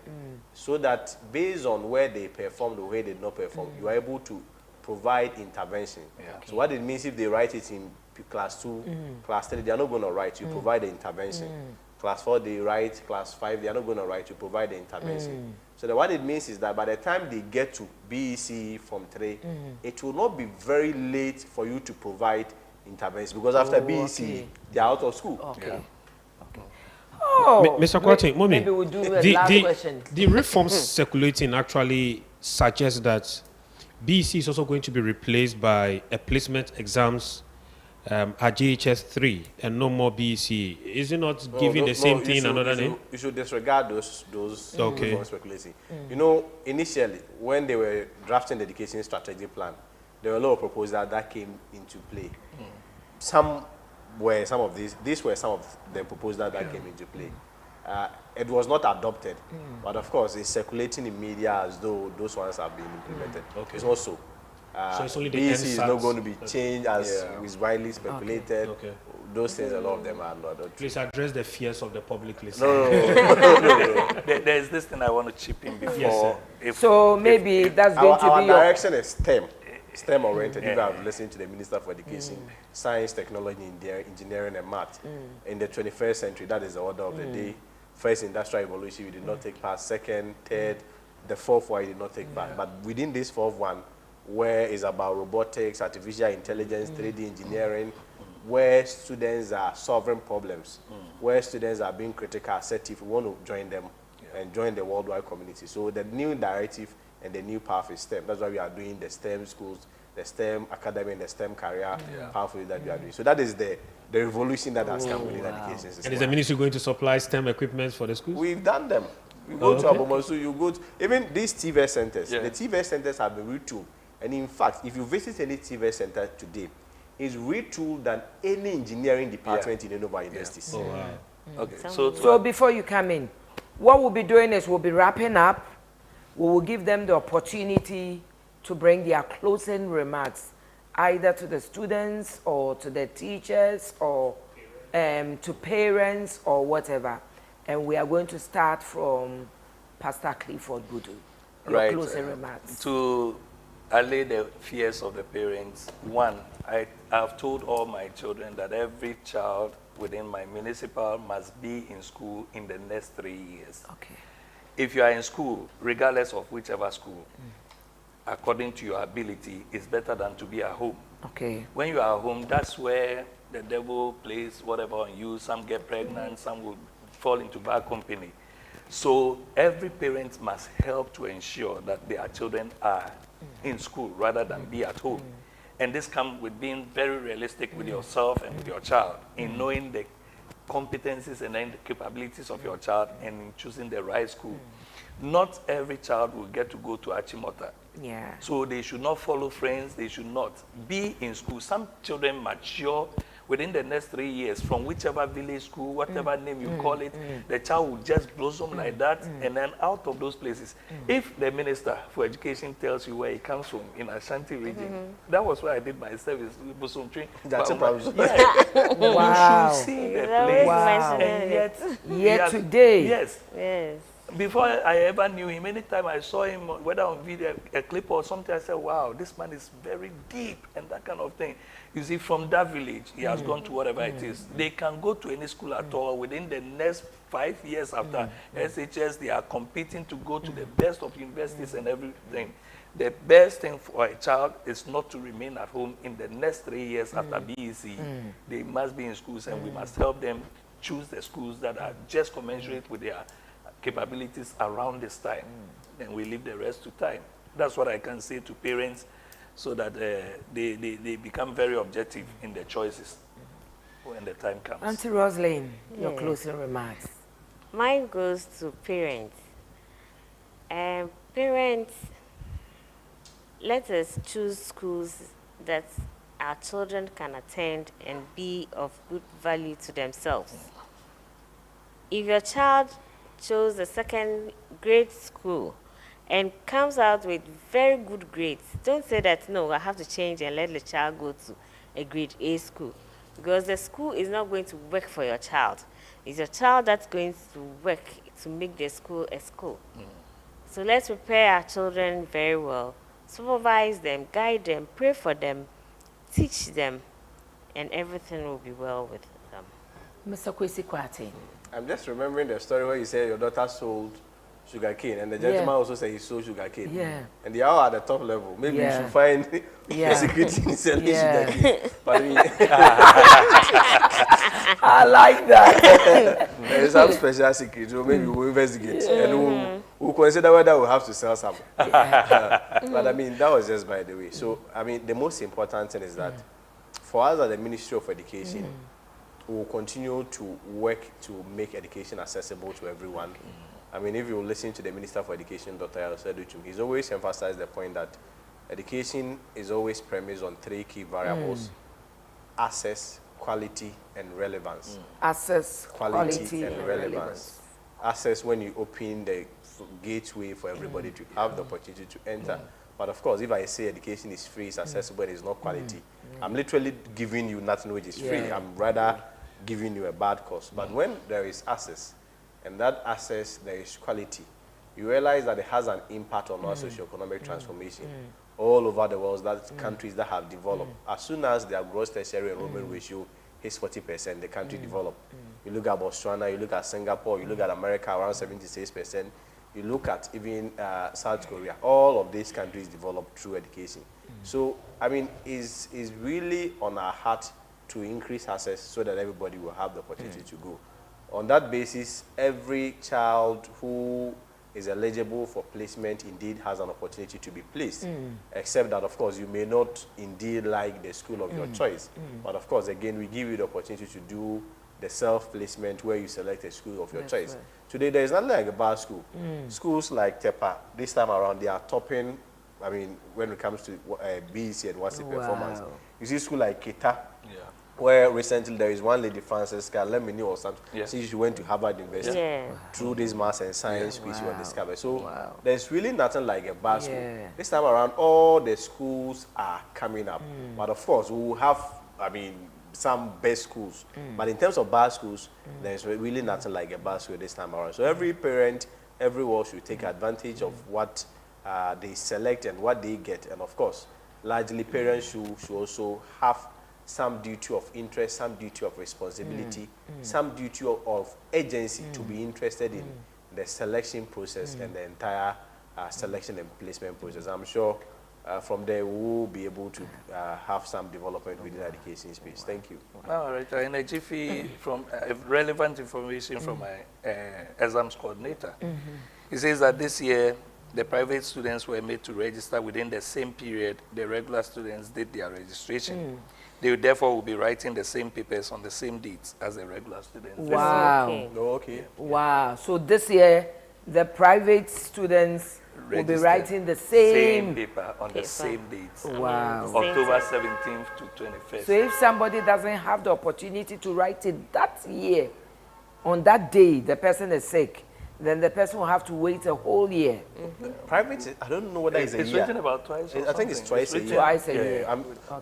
So that based on where they performed or where they did not perform, you are able to provide intervention. So what it means if they write it in class 2, class 3, they are not going to write, you provide the intervention. Class 4, they write. Class 5, they are not going to write. You provide the intervention. So that what it means is that by the time they get to BECE Form 3, it will not be very late for you to provide intervention, because after BECE, they are out of school. Okay. Oh, Mr. Kwati, Mommy, maybe we'll do a last question. the reforms circulating actually suggest that BECE is also going to be replaced by a placement exams at GHS 3 and no more BECE? Is it not giving the same thing another name? You should disregard those Okay. forms of speculating. You know, initially, when they were drafting the education strategy plan, there were a lot of proposals that came into play. These were some of the proposals that came into play. It was not adopted, but of course, it's circulating in media as though those ones have been implemented. Okay. It's also. So it's only the BECE is not NSAS. going to be changed as is widely speculated. Okay. Those things, a lot of them are not. Please address the fears of the public listening. No. There's this thing I want to chip in before. Yes, if, So maybe that's going Our to be your... direction is STEM oriented. If you have listened to the Minister for Education, Science, Technology, Engineering, and Math. In the 21st century, that is the order of the day. First, industrial revolution, we did not take part. Second, third, the fourth one, we did not take part. But within this fourth one, where it's about robotics, artificial intelligence, 3D engineering, where students are solving problems, where students are being critical, assertive, we want to join them and join the worldwide community. So the new directive and the new path is STEM. That's why we are doing the STEM schools, the STEM academy, and the STEM career pathway that we are doing. So that is the revolution that has come within education system. And is the ministry going to supply STEM equipment for the schools? We've done them. You go to Abomosu, you go to, even these TVET centers, the TVET centers have been retooled. And in fact, if you visit any TVET center today, it's retooled than any engineering department in any of our universities. Oh, wow. okay, So before you come in, what we'll be doing is we'll be wrapping up. We will give them the opportunity to bring their closing remarks, either to the students or to the teachers or to parents or whatever. And we are going to start from Pastor Clifford Budu. Your closing remarks. To allay the fears of the parents, one, I have told all my children that every child within my municipal must be in school in the next 3 years. Okay. If you are in school, regardless of whichever school, according to your ability, it's better than to be at home. Okay. When you are at home, that's where the devil plays whatever on you. Some get pregnant, some will fall into bad company. So every parent must help to ensure that their children are in school rather than be at home. And this comes with being very realistic with yourself and with your child in knowing the competencies and then the capabilities of your child and in choosing the right school. Not every child will get to go to Achimota. Yeah. So they should not follow friends. They should not be in school. Some children mature within the next 3 years from whichever village school, whatever name you call it, the child will just blossom like that. And then out of those places, if the Minister for Education tells you where he comes from in Ashanti region, that was where I did my service with Bosom Tree. That's a problem. Wow. You should see the He's place. always Wow. mentioning And it. Yet today. Yes. Yes. Before I ever knew him, anytime I saw him, whether on video, a clip or something, I said, wow, this man is very deep and that kind of thing. You see, from that village, he has gone to whatever it is. They can go to any school at all. Within the next 5 years after SHS, they are competing to go to the best of universities and everything. The best thing for a child is not to remain at home in the next 3 years after BECE. They must be in schools, and we must help them choose the schools that are just commensurate with their capabilities around this time. And we leave the rest to time. That's what I can say to parents so that they become very objective in their choices when the time comes. Auntie Roslyn, your Yes. closing remarks. Mine goes to parents. Parents, let us choose schools that our children can attend and be of good value to themselves. If your child chose a second grade school and comes out with very good grades, don't say that, no, I have to change and let the child go to a grade A school. Because the school is not going to work for your child. It's your child that's going to work to make the school a school. So let's prepare our children very well, supervise them, guide them, pray for them, teach them, and everything will be well with them. Mr. Kwesi Kwati. I'm just remembering the story where you said your daughter sold sugar cane, and the gentleman Yeah. also said he sold sugar cane. Yeah. And they are all at the top level. Maybe Yeah. you should find Yeah. a secret in selling Yeah. sugar cane. But I mean, I like that. there is some special secret, so maybe we'll investigate. And we'll consider whether we'll have to sell some. But I mean, that was just by the way. So, I mean, the most important thing is that for us at the Ministry of Education, we will continue to work to make education accessible to everyone. I mean, if you listen to the Minister for Education, Dr. Yaroseduchum, he's always emphasized the point that education is always premised on 3 key variables: access, quality, and relevance. Access, Quality, and relevance. Access, when you open the gateway for everybody to have the opportunity to enter. But of course, if I say education is free, it's accessible, it's not quality, I'm literally giving you nothing which is free. I'm rather giving you a bad course. But when there is access, and that access, there is quality, you realize that it has an impact on our socio-economic transformation all over the world, that countries that have developed. As soon as their gross tertiary enrollment ratio hits 40%, the country developed. You look at Botswana, you look at Singapore, you look at America, around 76%. You look at even South Korea. All of these countries developed through education. So, I mean, it's really on our heart to increase access so that everybody will have the opportunity to go. On that basis, every child who is eligible for placement indeed has an opportunity to be placed, except that, of course, you may not indeed like the school of your choice. But, of course, again, we give you the opportunity to do the self-placement where you select a school of your choice. Right. Today, there is nothing like a bad school. Schools like TEPA, this time around, they are topping, I mean, when it comes to BECE and what's the performance. You see school like Kita, where recently there is one lady, Francisca, let me know or something. She went to Harvard University. Through this maths and science quiz she was discovered. So there's really nothing like a bad school. This time around, all the schools are coming up. But of course, we will have, I mean, some best schools. But in terms of bad schools, there's really nothing like a bad school this time around. So every parent, everyone should take advantage of what they select and what they get. And of course, largely parents should also have some duty of interest, some duty of responsibility, some duty of agency to be interested in the selection process and the entire selection and placement process. I'm sure from there we will be able to have some development within the education space. Thank you. All right, in a jiffy, from relevant information from my exams coordinator. He says that this year, the private students were made to register within the same period the regular students did their registration. They therefore will be writing the same papers on the same dates as the regular students. Wow. Okay. Wow. So this year, the private students will be writing the same paper on the same dates. Wow. October 17th to 21st. So if somebody doesn't have the opportunity to write it that year, on that day, the person is sick, then the person will have to wait a whole year. Private, I don't know whether it's a year. It's written about twice. I think it's twice a year. Twice a year.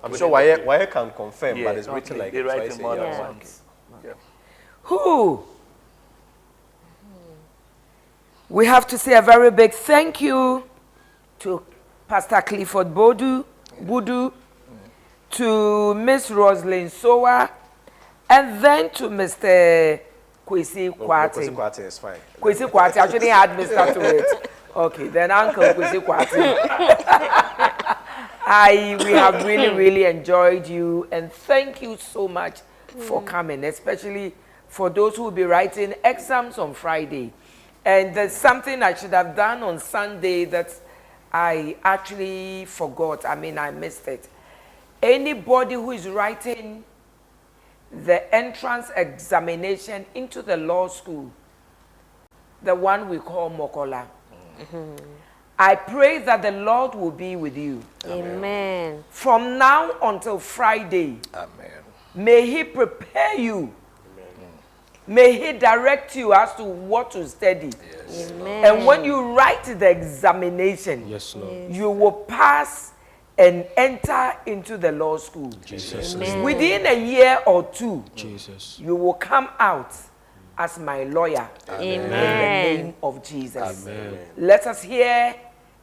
I'm sure why can confirm, but it's written like they write twice it more a year. than once. Who? We have to say a very big thank you to Pastor Clifford Budu, to Miss Rosalind Sowa, and then to Mr. Kwesi Kwati. Kwesi Kwati is fine. Kwesi Kwati, I shouldn't add Mr. to it. Okay, then Uncle Kwesi Kwati. We have really enjoyed you, and thank you so much for coming, especially for those who will be writing exams on Friday. And there's something I should have done on Sunday that I actually forgot. I mean, I missed it. Anybody who is writing the entrance examination into the law school, the one we call Mokola, I pray that the Lord will be with you. Amen. From now until Friday, Amen. May He prepare you. May He direct you as to what to study. Yes. Amen. And when you write the examination, Yes, Lord. you will pass and enter into the law school. Jesus. Amen. Within a year or two, Jesus. you will come out as my lawyer. In the Amen. name of Jesus. Amen. Let us hear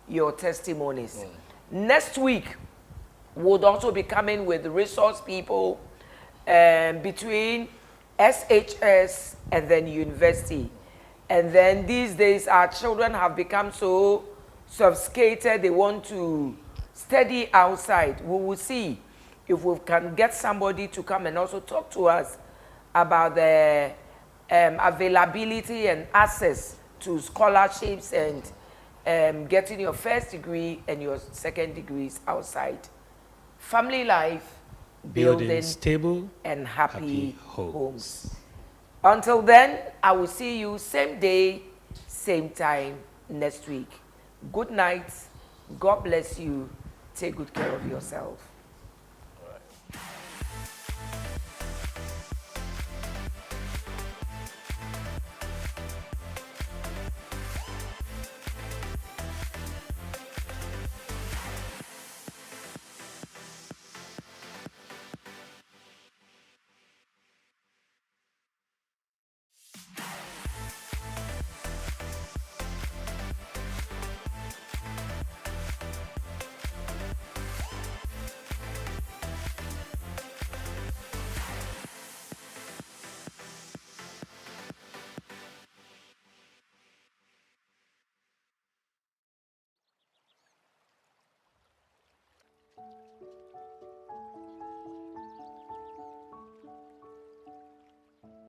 your testimonies. Next week, we'll also be coming with resource people between SHS and then university. And then these days, our children have become so sophisticated, they want to study outside. We will see if we can get somebody to come and also talk to us about the availability and access to scholarships and getting your first degree and your second degrees outside. Family life building stable and happy homes. homes. Until then, I will see you same day, same time next week. Good night. God bless you. Take good care of yourself.